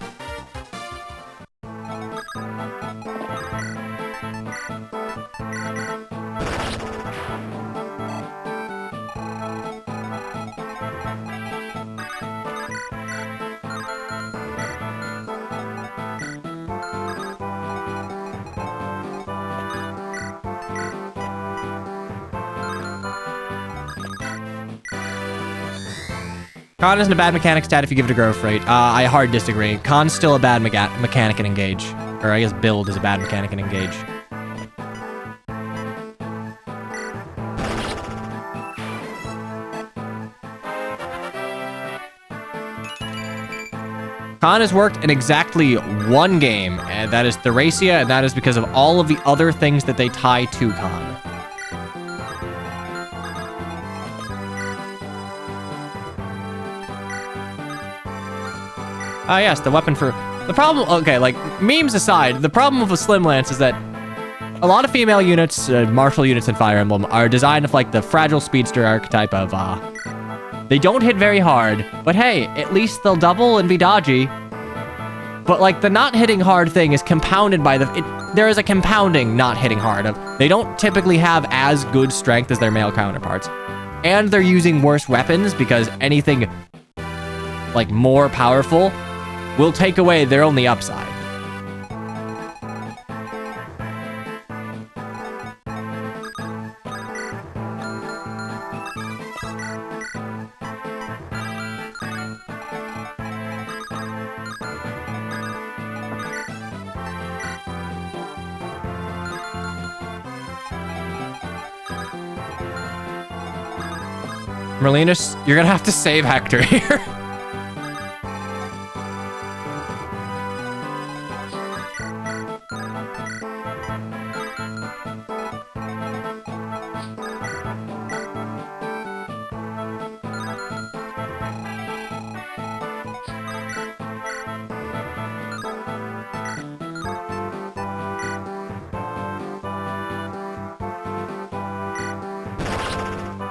Con isn't a bad mechanic stat if you give it a growth rate. I hard disagree. Con's still a bad mechanic in Engage. Or I guess build is a bad mechanic in Engage. Con has worked in exactly one game, and that is Thracia, and that is because of all of the other things that they tie to Con. Ah, yes, the weapon for... The problem... Okay, like, memes aside, the problem with a Slim Lance is that a lot of female units, martial units in Fire Emblem, are designed with, like, the fragile speedster archetype of, they don't hit very hard, but hey, at least they'll double and be dodgy. But, like, the not hitting hard thing is compounded by there is a compounding not hitting hard of... They don't typically have as good strength as their male counterparts. And they're using worse weapons because anything, like, more powerful will take away their only upside. Merlinus, you're gonna have to save Hector here.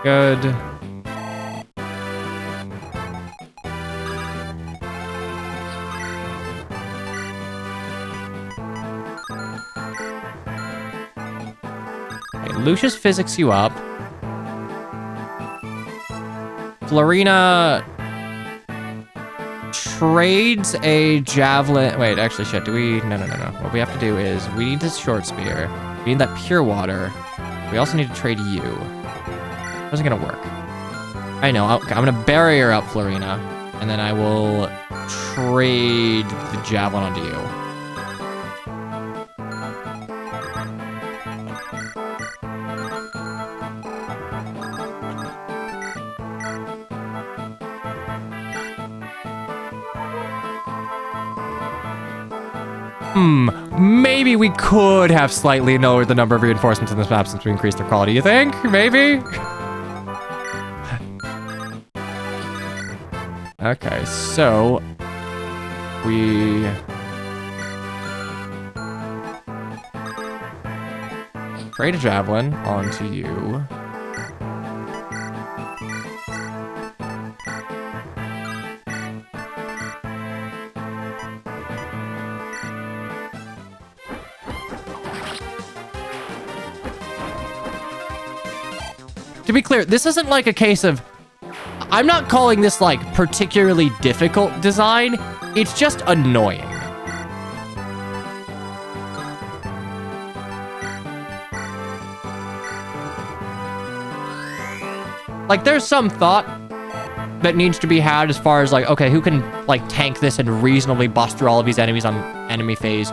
Good. Okay, Lucius physics you up. Florina trades a javelin. Wait, actually, shit. Do we? No. What we have to do is we need this short spear. We need that pure water. We also need to trade you. How's it gonna work? I know. I'm gonna barrier up Florina, and then I will trade the javelin onto you. Maybe we could have slightly lowered the number of reinforcements in this map since we increased their quality. You think? Maybe? Okay, so we trade a javelin onto you. To be clear, this isn't like a case of... I'm not calling this, like, particularly difficult design. It's just annoying. Like, there's some thought that needs to be had as far as, like, okay, who can, like, tank this and reasonably bust through all of these enemies on enemy phase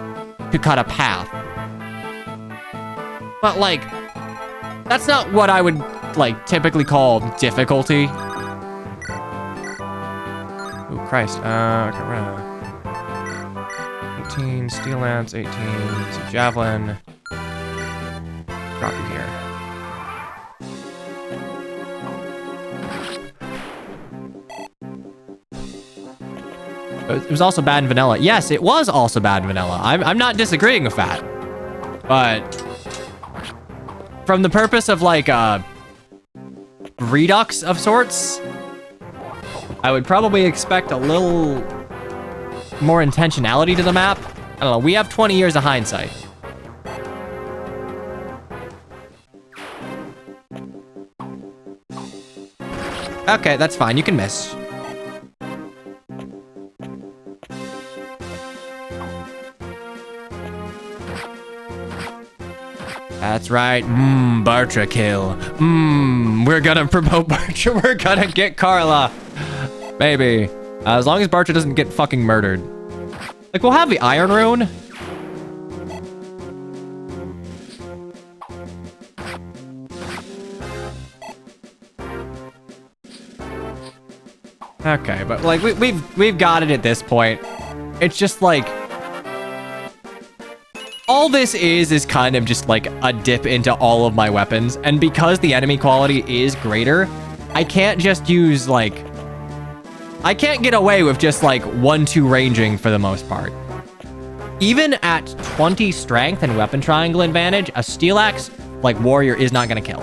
to cut a path. But, like, that's not what I would, like, typically call difficulty. Oh, Christ. Okay, we're gonna... 18, Steel Lance, 18, some Javelin. Drop you here. It was also bad in vanilla. Yes, it was also bad in vanilla. I'm not disagreeing with that. But... from the purpose of, like, redux of sorts. I would probably expect a little more intentionality to the map. I don't know, we have 20 years of hindsight. Okay, that's fine, you can miss. That's right. Bartra kill. We're gonna promote Bartra. We're gonna get Carla. Maybe. As long as Bartra doesn't get fucking murdered. Like, we'll have the Iron Rune. Okay, but like we've got it at this point. It's just like all this is kind of just like a dip into all of my weapons, and because the enemy quality is greater, I can't just use like I can't get away with just like 1-2 ranging for the most part. Even at 20 strength and weapon triangle advantage, a steel axe like warrior is not gonna kill.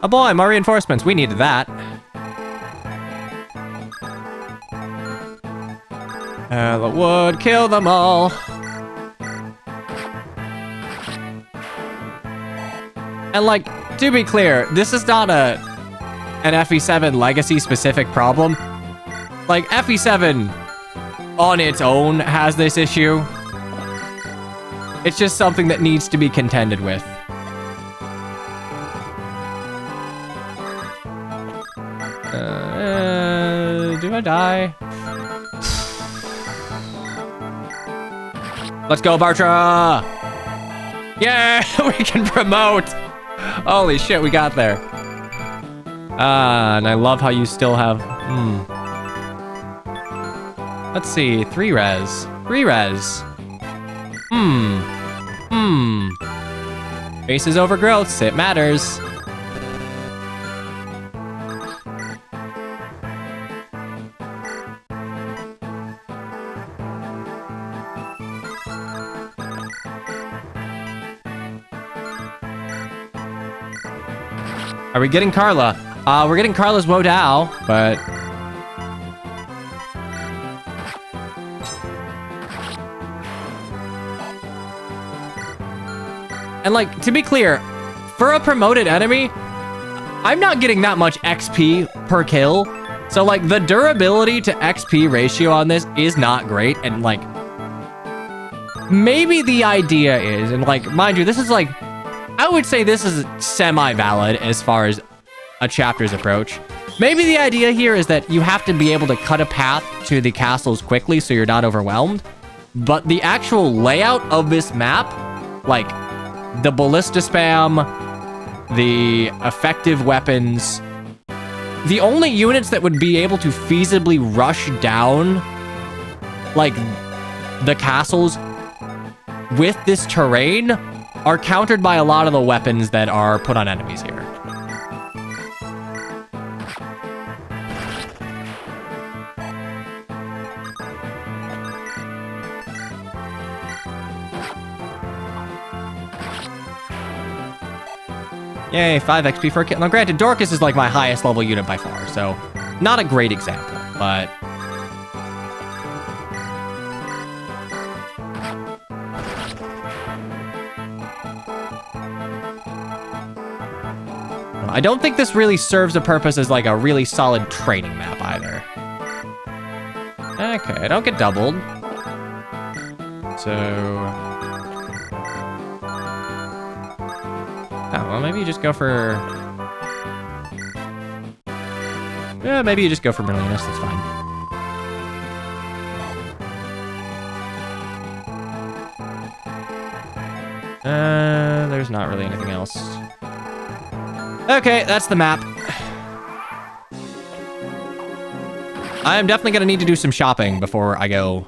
Oh boy, more reinforcements. We needed that. The wood, kill them all. And like, to be clear, this is not an FE7 legacy specific problem. Like, FE7 on its own has this issue. It's just something that needs to be contended with. Do I die? Let's go, Bartra! Yeah, we can promote! Holy shit, we got there. And I love how you still have... Let's see, 3 res. 3 res. Faces over growths, it matters. Are we getting Carla? We're getting Carla's Wodao, but... And like, to be clear, for a promoted enemy, I'm not getting that much XP per kill. So like, the durability to XP ratio on this is not great. And like, maybe the idea is, and like, mind you, this is like, I would say this is semi-valid as far as a chapter's approach. Maybe the idea here is that you have to be able to cut a path to the castles quickly so you're not overwhelmed. But the actual layout of this map, like the ballista spam, the effective weapons, the only units that would be able to feasibly rush down like the castles with this terrain are countered by a lot of the weapons that are put on enemies here. Yay, 5 XP for a kill. Now granted, Dorcas is like my highest level unit by far, so not a great example, but... I don't think this really serves a purpose as like a really solid training map either. Okay, I don't get doubled. So... Oh, well, maybe you just go for... Yeah, maybe you just go for Merlinus, that's fine. There's not really anything else. Okay, that's the map. I am definitely gonna need to do some shopping before I go.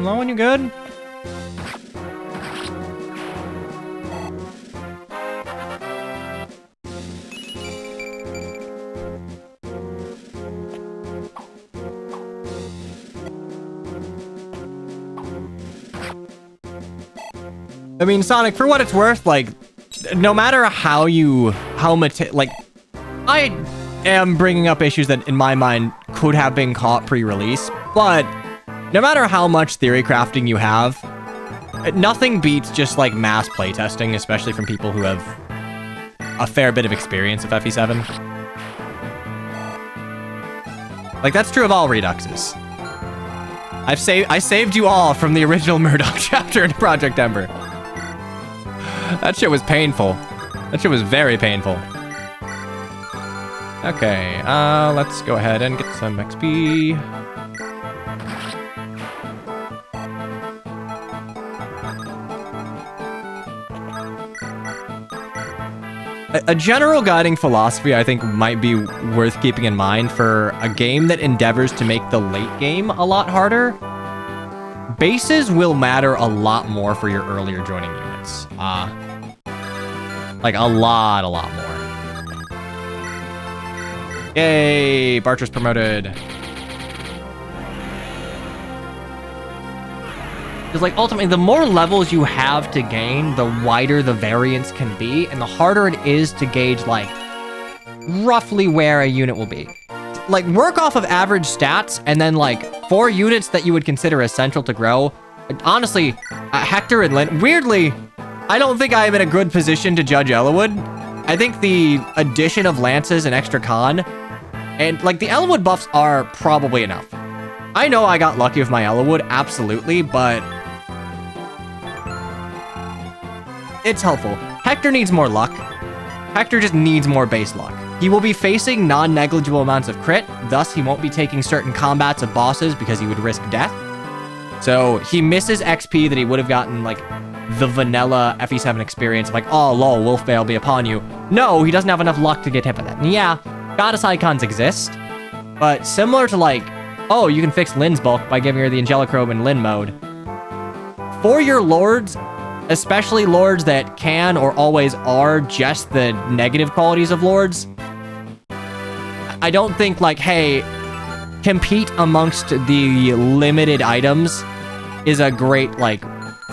Lowen, you good? I mean, Sonic, for what it's worth, like, no matter how much, like, I am bringing up issues that, in my mind, could have been caught pre-release, but no matter how much theory crafting you have, nothing beats just, like, mass playtesting, especially from people who have a fair bit of experience with FE7. Like, that's true of all Reduxes. I saved you all from the original Murdoch chapter in Project Ember. That shit was painful. That shit was very painful. Okay, let's go ahead and get some XP. A general guiding philosophy I think might be worth keeping in mind for a game that endeavors to make the late game a lot harder. Bases will matter a lot more for your earlier joining units. Like a lot more. Yay, Barcher's promoted. Because like ultimately, the more levels you have to gain, the wider the variance can be, and the harder it is to gauge like roughly where a unit will be. Like work off of average stats, and then like for units that you would consider essential to grow. Honestly, Hector and Lynn, weirdly, I don't think I am in a good position to judge Ellawood. I think the addition of Lances and extra con, and like the Ellawood buffs are probably enough. I know I got lucky with my Ellawood, absolutely, but it's helpful. Hector needs more luck. Hector just needs more base luck. He will be facing non-negligible amounts of crit, thus he won't be taking certain combats of bosses because he would risk death. So he misses XP that he would have gotten like the vanilla FE7 experience, like, oh lol, Wolfbane will be upon you. No, he doesn't have enough luck to get hit by that. And yeah, goddess icons exist, but similar to like, oh, you can fix Lynn's bulk by giving her the Angelic Robe in Lynn mode. For your lords, especially lords that can or always are just the negative qualities of lords, I don't think like, hey, compete amongst the limited items is a great like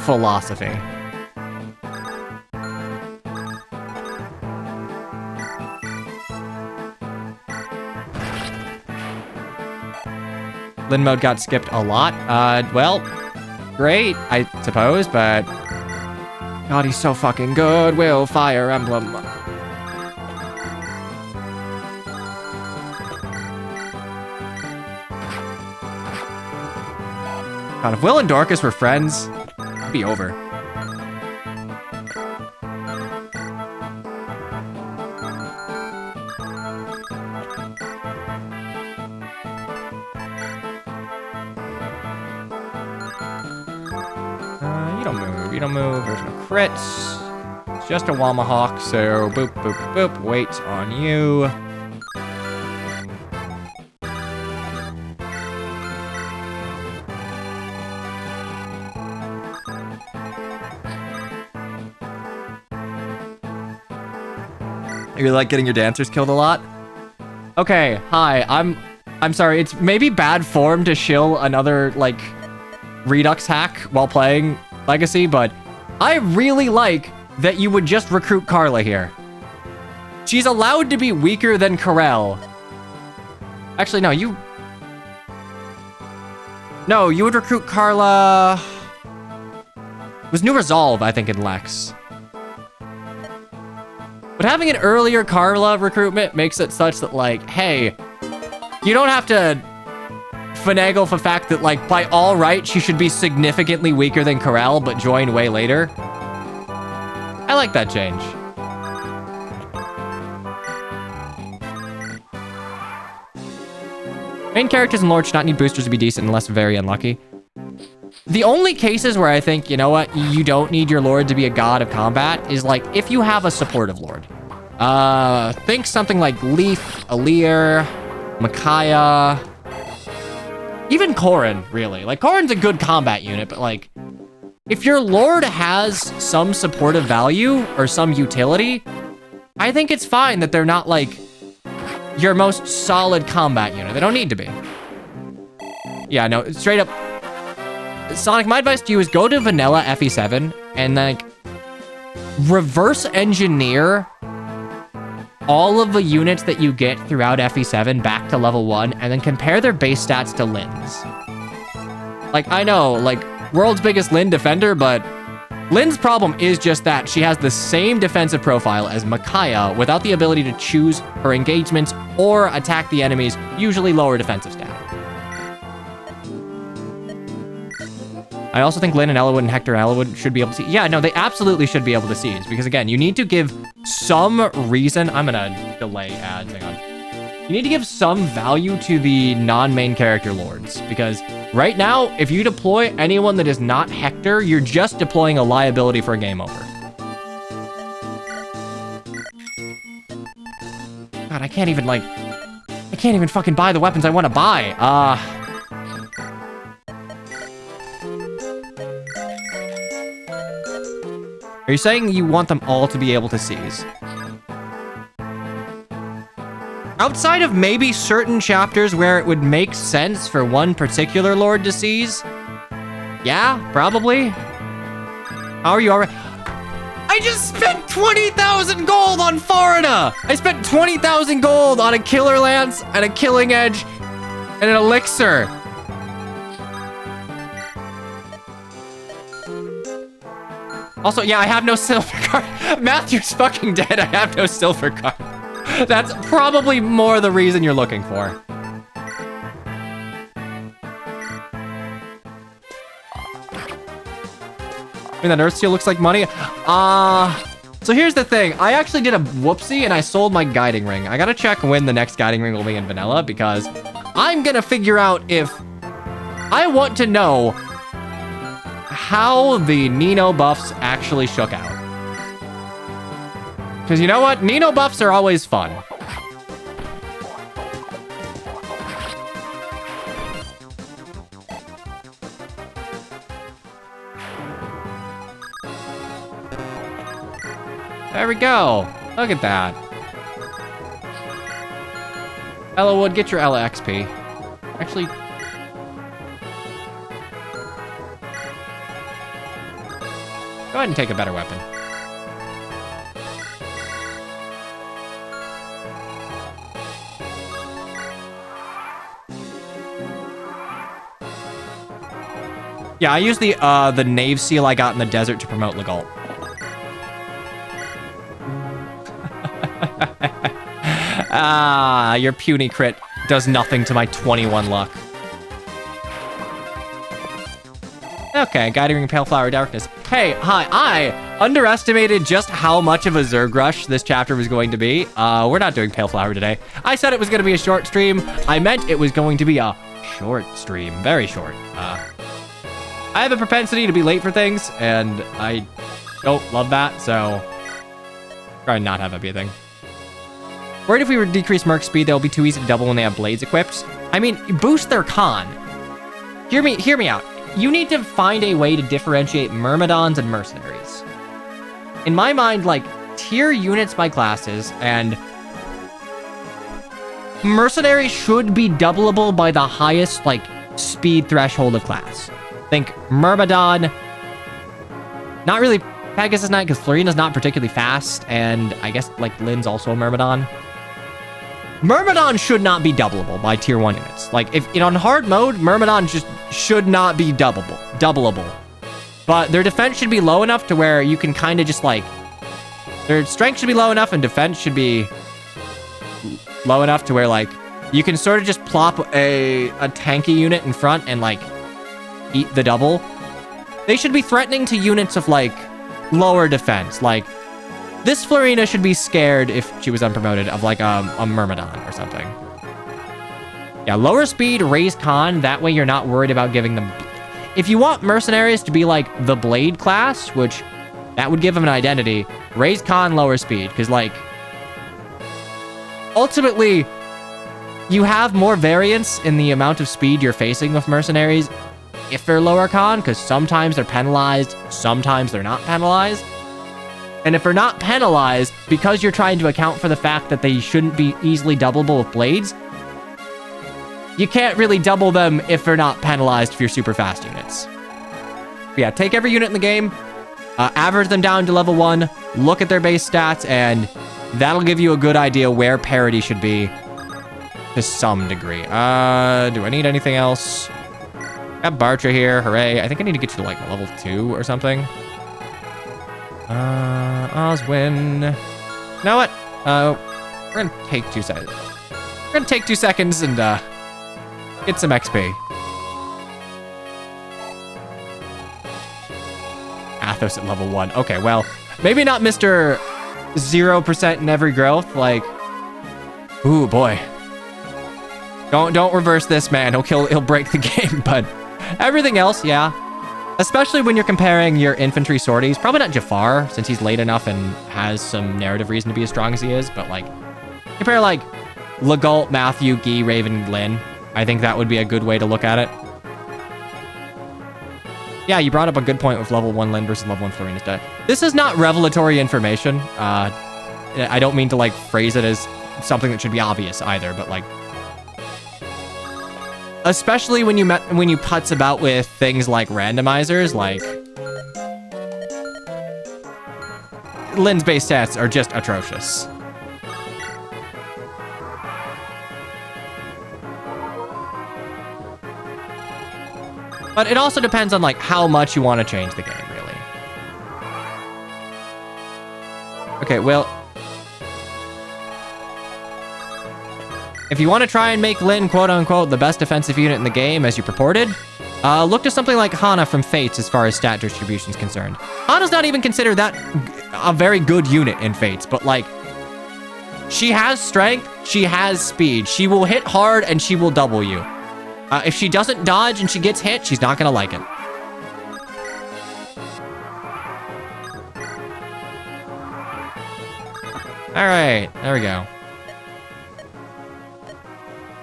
philosophy. Lynn mode got skipped a lot. Well, great, I suppose, but God, he's so fucking good. Will Fire Emblem. God, if Will and Dorcas were friends, it'd be over. You don't move. You don't move. There's no crits. It's just a Wamahawk, so boop, boop, boop. Wait on you. You're like getting your dancers killed a lot? Okay, hi, I'm sorry, it's maybe bad form to shill another, like, Redux hack while playing Legacy, but I really like that you would just recruit Carla here. She's allowed to be weaker than Corel. Actually, no, you would recruit Carla. It was New Resolve, I think, in Lex. But having an earlier Carla recruitment makes it such that, like, hey, you don't have to finagle the fact that, like, by all right, she should be significantly weaker than Corel, but join way later. I like that change. Main characters and lords should not need boosters to be decent unless very unlucky. The only cases where I think, you know what, you don't need your lord to be a god of combat is like if you have a supportive lord. Think something like Leaf, Alir, Micaiah. even Corrin, really. Like, Corrin's a good combat unit, but like, if your Lord has some supportive value or some utility, I think it's fine that they're not like your most solid combat unit. They don't need to be. Yeah, no, straight up. Sonic, my advice to you is go to vanilla FE7 and like reverse engineer all of the units that you get throughout FE7 back to level 1 and then compare their base stats to Lynn's. Like, I know, like, world's biggest Lynn defender, but Lynn's problem is just that she has the same defensive profile as Micaiah without the ability to choose her engagements or attack the enemy's usually lower defensive stat. I also think Lynn and Ellawood and Hector Ellawood should be able to see. Yeah, no, they absolutely should be able to seize because again, you need to give some reason. I'm gonna delay ads, hang on. You need to give some value to the non-main character lords because right now, if you deploy anyone that is not Hector, you're just deploying a liability for a game over. God, I can't even fucking buy the weapons I want to buy. Are you saying you want them all to be able to seize? Outside of maybe certain chapters where it would make sense for one particular lord to seize? Yeah, probably. How are you already? I just spent 20,000 gold on Foreigner! I spent 20,000 gold on a Killer Lance and a Killing Edge and an Elixir. Also, yeah, I have no silver card. Matthew's fucking dead. I have no silver card. That's probably more the reason you're looking for. I mean, that Earthsteel looks like money. So here's the thing. I actually did a whoopsie and I sold my guiding ring. I gotta check when the next guiding ring will be in vanilla because I'm gonna figure out if I want to know how the Nino buffs actually shook out. Because you know what? Nino buffs are always fun. There we go. Look at that. Ellawood, get your Ella XP. Actually... go ahead and take a better weapon. Yeah, I used the Knave Seal I got in the desert to promote Legault. Your puny crit does nothing to my 21 luck. Okay, Guiding Ring, Pale Flower, Darkness. Hey, hi, I underestimated just how much of a Zerg rush this chapter was going to be. We're not doing Pale Flower today. I said it was going to be a short stream. I meant it was going to be a short stream, very short. I have a propensity to be late for things, and I don't love that, so try and not have that be a thing. Worried if we were to decrease Merc speed, they'll be too easy to double when they have blades equipped. I mean, boost their con. Hear me out. You need to find a way to differentiate Myrmidons and Mercenaries. In my mind, like, tier units by classes, and Mercenary should be doubleable by the highest, like, speed threshold of class. Think Myrmidon. Not really Pegasus Knight, because Florina's not particularly fast, and I guess, like, Lynn's also a Myrmidon. Myrmidon should not be doubleable by tier 1 units. Like, if on hard mode, Myrmidon just should not be doubleable. But their defense should be low enough to where you can kind of just, like... their strength should be low enough and defense should be low enough to where, like, you can sort of just plop a tanky unit in front and, like, eat the double. They should be threatening to units of, like, lower defense. Like, this Florina should be scared if she was unpromoted of, like, a Myrmidon or something. Yeah, lower speed, raise con. That way you're not worried about giving them... if you want Mercenaries to be, like, the Blade class, which that would give them an identity, raise con, lower speed. Because, like, ultimately, you have more variance in the amount of speed you're facing with mercenaries if they're lower con, because sometimes they're penalized, sometimes they're not penalized. And if they're not penalized, because you're trying to account for the fact that they shouldn't be easily doubleable with blades, you can't really double them if they're not penalized for your super fast units. But yeah, take every unit in the game, average them down to level 1, look at their base stats, and that'll give you a good idea where parity should be to some degree. Do I need anything else? Got Bartra here, hooray. I think I need to get you to like level 2 or something. Oswin. You know what? We're gonna take 2 seconds. We're gonna take 2 seconds and get some XP. Athos at level 1. Okay, well, maybe not Mr. 0% in every growth. Like, ooh boy. Don't reverse this, man. He'll break the game. But everything else, yeah. Especially when you're comparing your infantry sorties. Probably not Jafar, since he's late enough and has some narrative reason to be as strong as he is. But like, compare like Legault, Matthew, Guy, Raven, Lynn. I think that would be a good way to look at it. Yeah, you brought up a good point with level 1 Lynn versus level 1 Florina's deck. This is not revelatory information. I don't mean to like phrase it as something that should be obvious either, but like, especially when you putz about with things like randomizers, like Lynn's base stats are just atrocious. But it also depends on like how much you want to change the game, really. Okay, well, if you want to try and make Lynn, quote unquote, the best defensive unit in the game as you purported, look to something like Hana from Fates as far as stat distribution is concerned. Hana's not even considered that a very good unit in Fates, but like, she has strength, she has speed, she will hit hard and she will double you. If she doesn't dodge and she gets hit, she's not gonna like it. All right, there we go.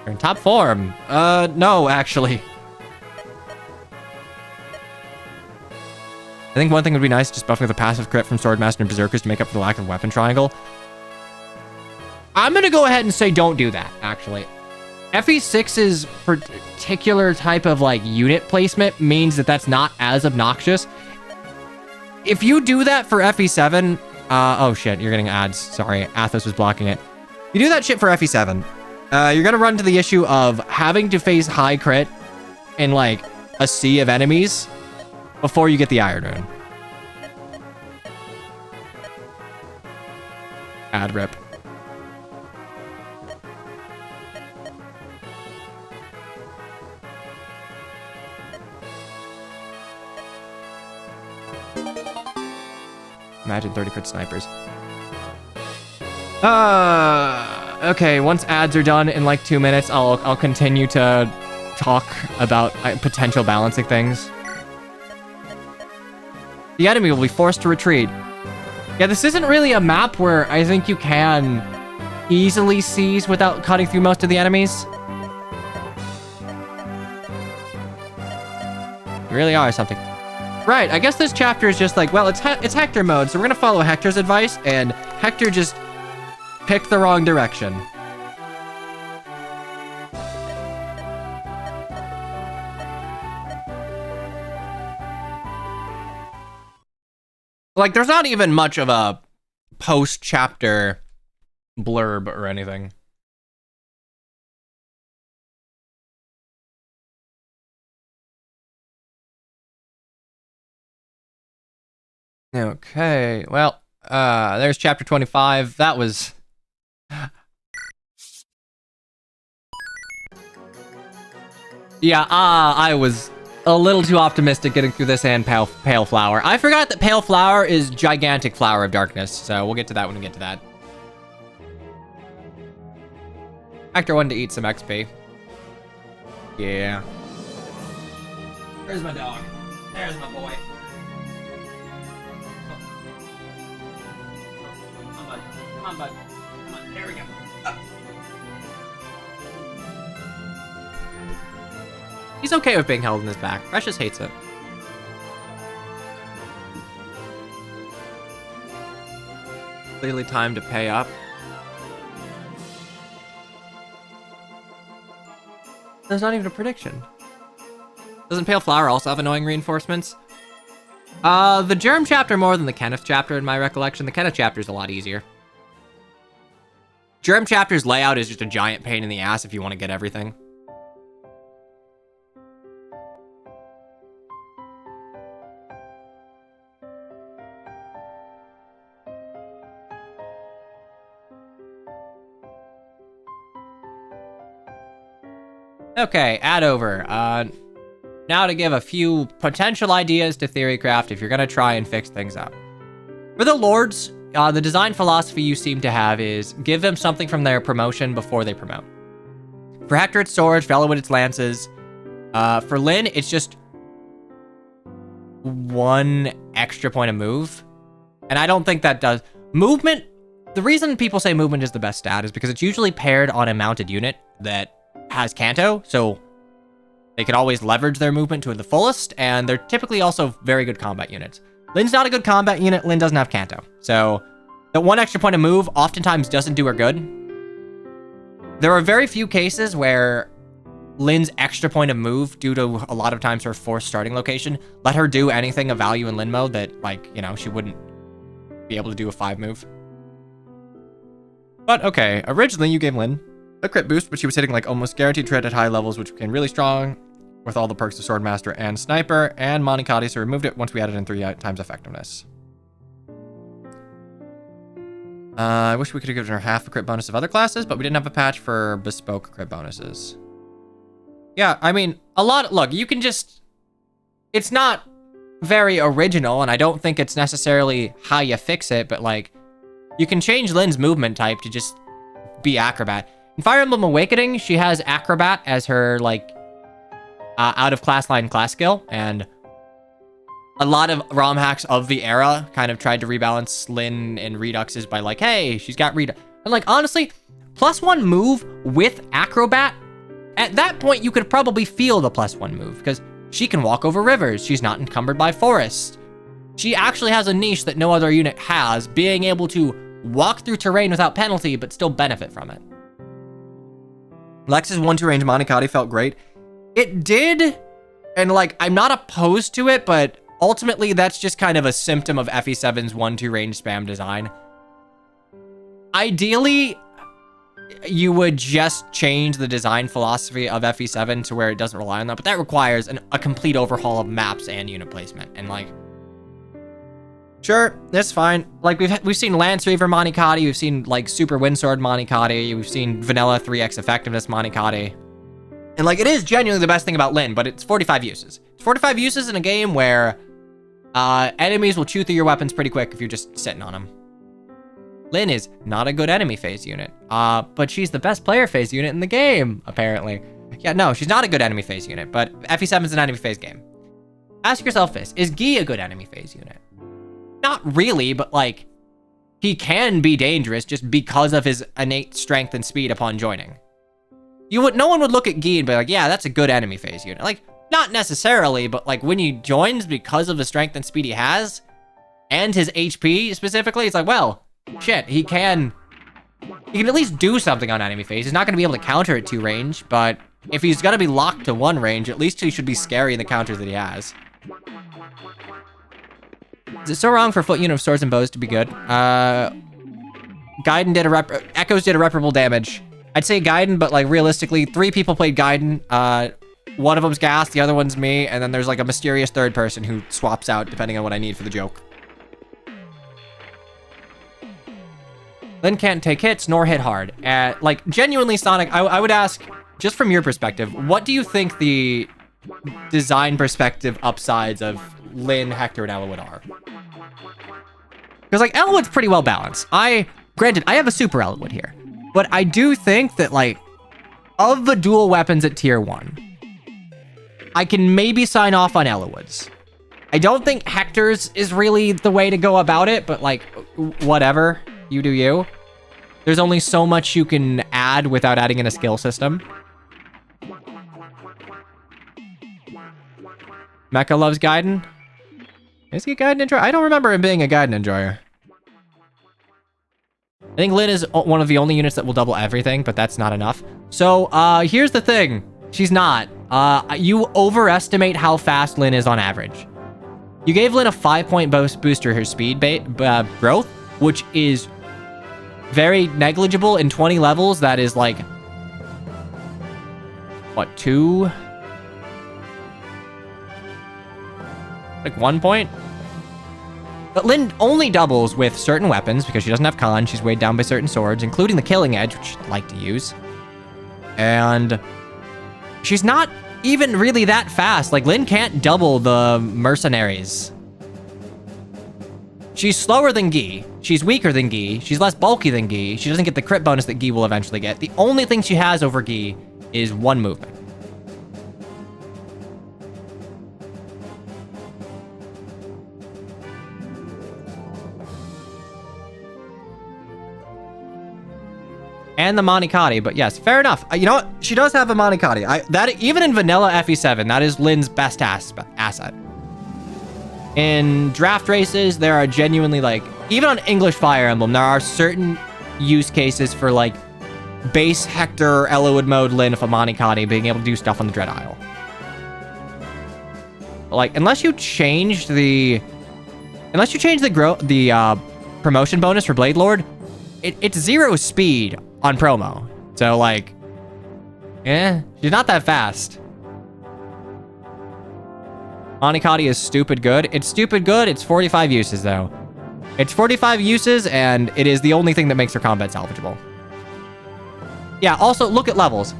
You're in top form. No, actually. I think one thing would be nice, just buffing the passive crit from Swordmaster and Berserkers to make up for the lack of weapon triangle. I'm gonna go ahead and say don't do that, actually. FE6's particular type of like unit placement means that that's not as obnoxious. If you do that for FE7, oh shit, you're getting ads. Sorry, Athos was blocking it. You do that shit for FE7, you're gonna run into the issue of having to face high crit in like a sea of enemies before you get the Iron Rune. Ad rip. Imagine 30 crit snipers. Okay, once ads are done in like 2 minutes, I'll continue to talk about potential balancing things. The enemy will be forced to retreat. Yeah, this isn't really a map where I think you can easily seize without cutting through most of the enemies. You really are something. Right, I guess this chapter is just like, well, it's Hector mode, so we're gonna follow Hector's advice, and Hector just picked the wrong direction. Like, there's not even much of a post-chapter blurb or anything. Okay, well, there's chapter 25. That was... Yeah, I was a little too optimistic getting through this and Pale Flower. I forgot that Pale Flower is Gigantic Flower of Darkness, so we'll get to that when we get to that. Hector wanted to eat some XP. Yeah. Where's my dog? There's my boy. Come on, bud. Come on, there we go. He's okay with being held in his back. Precious hates it. Clearly time to pay up. There's not even a prediction. Doesn't Pale Flower also have annoying reinforcements? The Germ chapter more than the Kenneth chapter in my recollection. The Kenneth chapter is a lot easier. Germ chapter's layout is just a giant pain in the ass if you want to get everything. Okay, add over. Now to give a few potential ideas to Theorycraft if you're going to try and fix things up. For the Lords, the design philosophy you seem to have is give them something from their promotion before they promote. For Hector, it's swords. For Elowood, it's lances. For Lyn, it's just 1 extra point of move. And I don't think that does... Movement... The reason people say movement is the best stat is because it's usually paired on a mounted unit that has Canto, so they can always leverage their movement to the fullest, and they're typically also very good combat units. Lyn's not a good combat unit. Lyn doesn't have Canto, so that 1 extra point of move oftentimes doesn't do her good. There are very few cases where Lyn's extra point of move, due to a lot of times her forced starting location, let her do anything of value in Lyn mode that, like, you know, she wouldn't be able to do a 5 move. But okay, originally you gave Lyn a crit boost, but she was hitting like almost guaranteed crit at high levels, which became really strong with all the perks of Swordmaster and Sniper, and Monikati, so we removed it once we added in 3 times effectiveness. I wish we could have given her half a crit bonus of other classes, but we didn't have a patch for bespoke crit bonuses. Yeah, I mean, a lot... Look, you can just... It's not very original, and I don't think it's necessarily how you fix it, but like, you can change Lyn's movement type to just be Acrobat. In Fire Emblem Awakening, she has Acrobat as her, like, out-of-class line class skill, and a lot of ROM hacks of the era kind of tried to rebalance Lyn and Reduxes by, like, hey, she's got Redux. And, like, honestly, +1 move with Acrobat, at that point, you could probably feel the +1 move, because she can walk over rivers. She's not encumbered by forests. She actually has a niche that no other unit has, being able to walk through terrain without penalty, but still benefit from it. Lex's 1-2 range Monikati felt great. It did, and like, I'm not opposed to it, but ultimately that's just kind of a symptom of FE7's 1-2 range spam design. Ideally, you would just change the design philosophy of FE7 to where it doesn't rely on that, but that requires a complete overhaul of maps and unit placement, and like, sure, that's fine. Like, we've seen Lance Reaver Monikati, we've seen, like, Super Windsword Monikati, we've seen Vanilla 3x Effectiveness Monikati. And, like, it is genuinely the best thing about Lyn, but it's 45 uses. It's 45 uses in a game where enemies will chew through your weapons pretty quick if you're just sitting on them. Lyn is not a good enemy phase unit, but she's the best player phase unit in the game, apparently. Yeah, no, she's not a good enemy phase unit, but FE7 is an enemy phase game. Ask yourself this, is Guy a good enemy phase unit? Not really, but like, he can be dangerous just because of his innate strength and speed upon joining. No one would look at Guy and be like, yeah, that's a good enemy phase unit. Like, not necessarily, but like when he joins because of the strength and speed he has, and his HP specifically, it's like, well, shit, he can at least do something on enemy phase. He's not going to be able to counter at 2 range, but if he's going to be locked to 1 range, at least he should be scary in the counters that he has. Is it so wrong for a foot unit of swords and bows to be good? Gaiden did Echoes did irreparable damage. I'd say Gaiden, but like realistically, 3 people played Gaiden. One of them's Gas, the other one's me, and then there's like a mysterious 3rd person who swaps out depending on what I need for the joke. Lyn can't take hits nor hit hard. Like, genuinely, Sonic, I would ask, just from your perspective, what do you think the design perspective upsides of Lyn, Hector, and Elowood are? Because, like, Elowood's pretty well balanced. Granted, I have a super Elowood here, but I do think that, like, of the dual weapons at tier 1, I can maybe sign off on Elowood's. I don't think Hector's is really the way to go about it, but, like, whatever. You do you. There's only so much you can add without adding in a skill system. Mecha loves Gaiden. Is he a Gaiden enjoyer? I don't remember him being a Gaiden enjoyer. I think Lynn is one of the only units that will double everything, but that's not enough. So, here's the thing. She's not. You overestimate how fast Lynn is on average. You gave Lynn a 5-point boost to her speed growth, which is very negligible. In 20 levels, that is like, what, 2? Like 1 point? But Lynn only doubles with certain weapons because she doesn't have con. She's weighed down by certain swords, including the Killing Edge, which she'd like to use. And she's not even really that fast. Like, Lynn can't double the mercenaries. She's slower than Guy. She's weaker than Guy. She's less bulky than Guy. She doesn't get the crit bonus that Guy will eventually get. The only thing she has over Guy is 1 movement. And the Manikati, but yes, fair enough. You know what? She does have a Manikati. That even in vanilla FE7, that is Lynn's best asset. In draft races, there are genuinely, like, even on English Fire Emblem, there are certain use cases for, like, base Hector Elowood mode Lynn with a Manikati being able to do stuff on the Dread Isle. Like, unless you change the promotion bonus for Blade Lord, it's 0 speed on promo. So, like, she's not that fast. Manikati is stupid good. It's stupid good. It's 45 uses, though. It's 45 uses, and it is the only thing that makes her combat salvageable. Yeah, also, look at levels.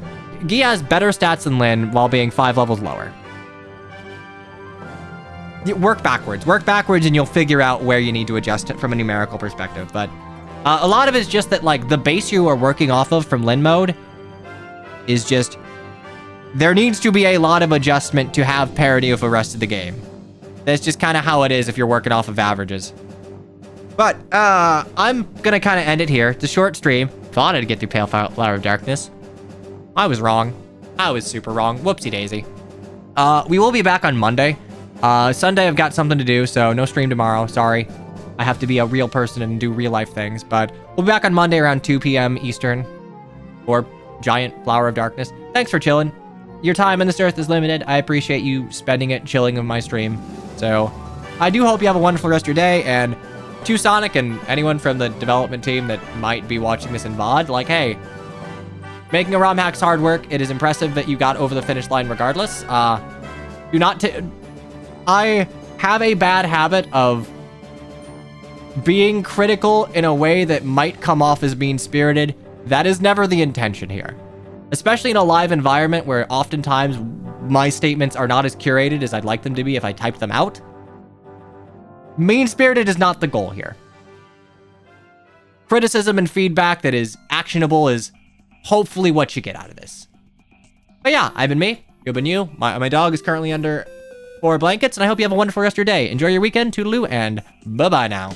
Guy has better stats than Lynn while being 5 levels lower. Work backwards. Work backwards, and you'll figure out where you need to adjust it from a numerical perspective, but a lot of it is just that, like, the base you are working off of from Lynn mode is just... There needs to be a lot of adjustment to have parity with the rest of the game. That's just kind of how it is if you're working off of averages. But, I'm gonna kind of end it here. It's a short stream. Thought I'd get through Pale Flower of Darkness. I was wrong. I was super wrong. Whoopsie daisy. We will be back on Monday. Sunday I've got something to do, so no stream tomorrow. Sorry. I have to be a real person and do real life things, but we'll be back on Monday around 2 p.m. Eastern, or Giant Flower of Darkness. Thanks for chilling. Your time on this earth is limited. I appreciate you spending it chilling on my stream. So I do hope you have a wonderful rest of your day, and to Sonic and anyone from the development team that might be watching this in VOD, like, hey, making a ROM hack's hard work. It is impressive that you got over the finish line regardless. I have a bad habit of being critical in a way that might come off as mean-spirited. That is never the intention here. Especially in a live environment where oftentimes my statements are not as curated as I'd like them to be if I typed them out. Mean-spirited is not the goal here. Criticism and feedback that is actionable is hopefully what you get out of this. But yeah, I've been me. You've been you. My dog is currently under 4 blankets, and I hope you have a wonderful rest of your day. Enjoy your weekend, toodaloo, and bye-bye now.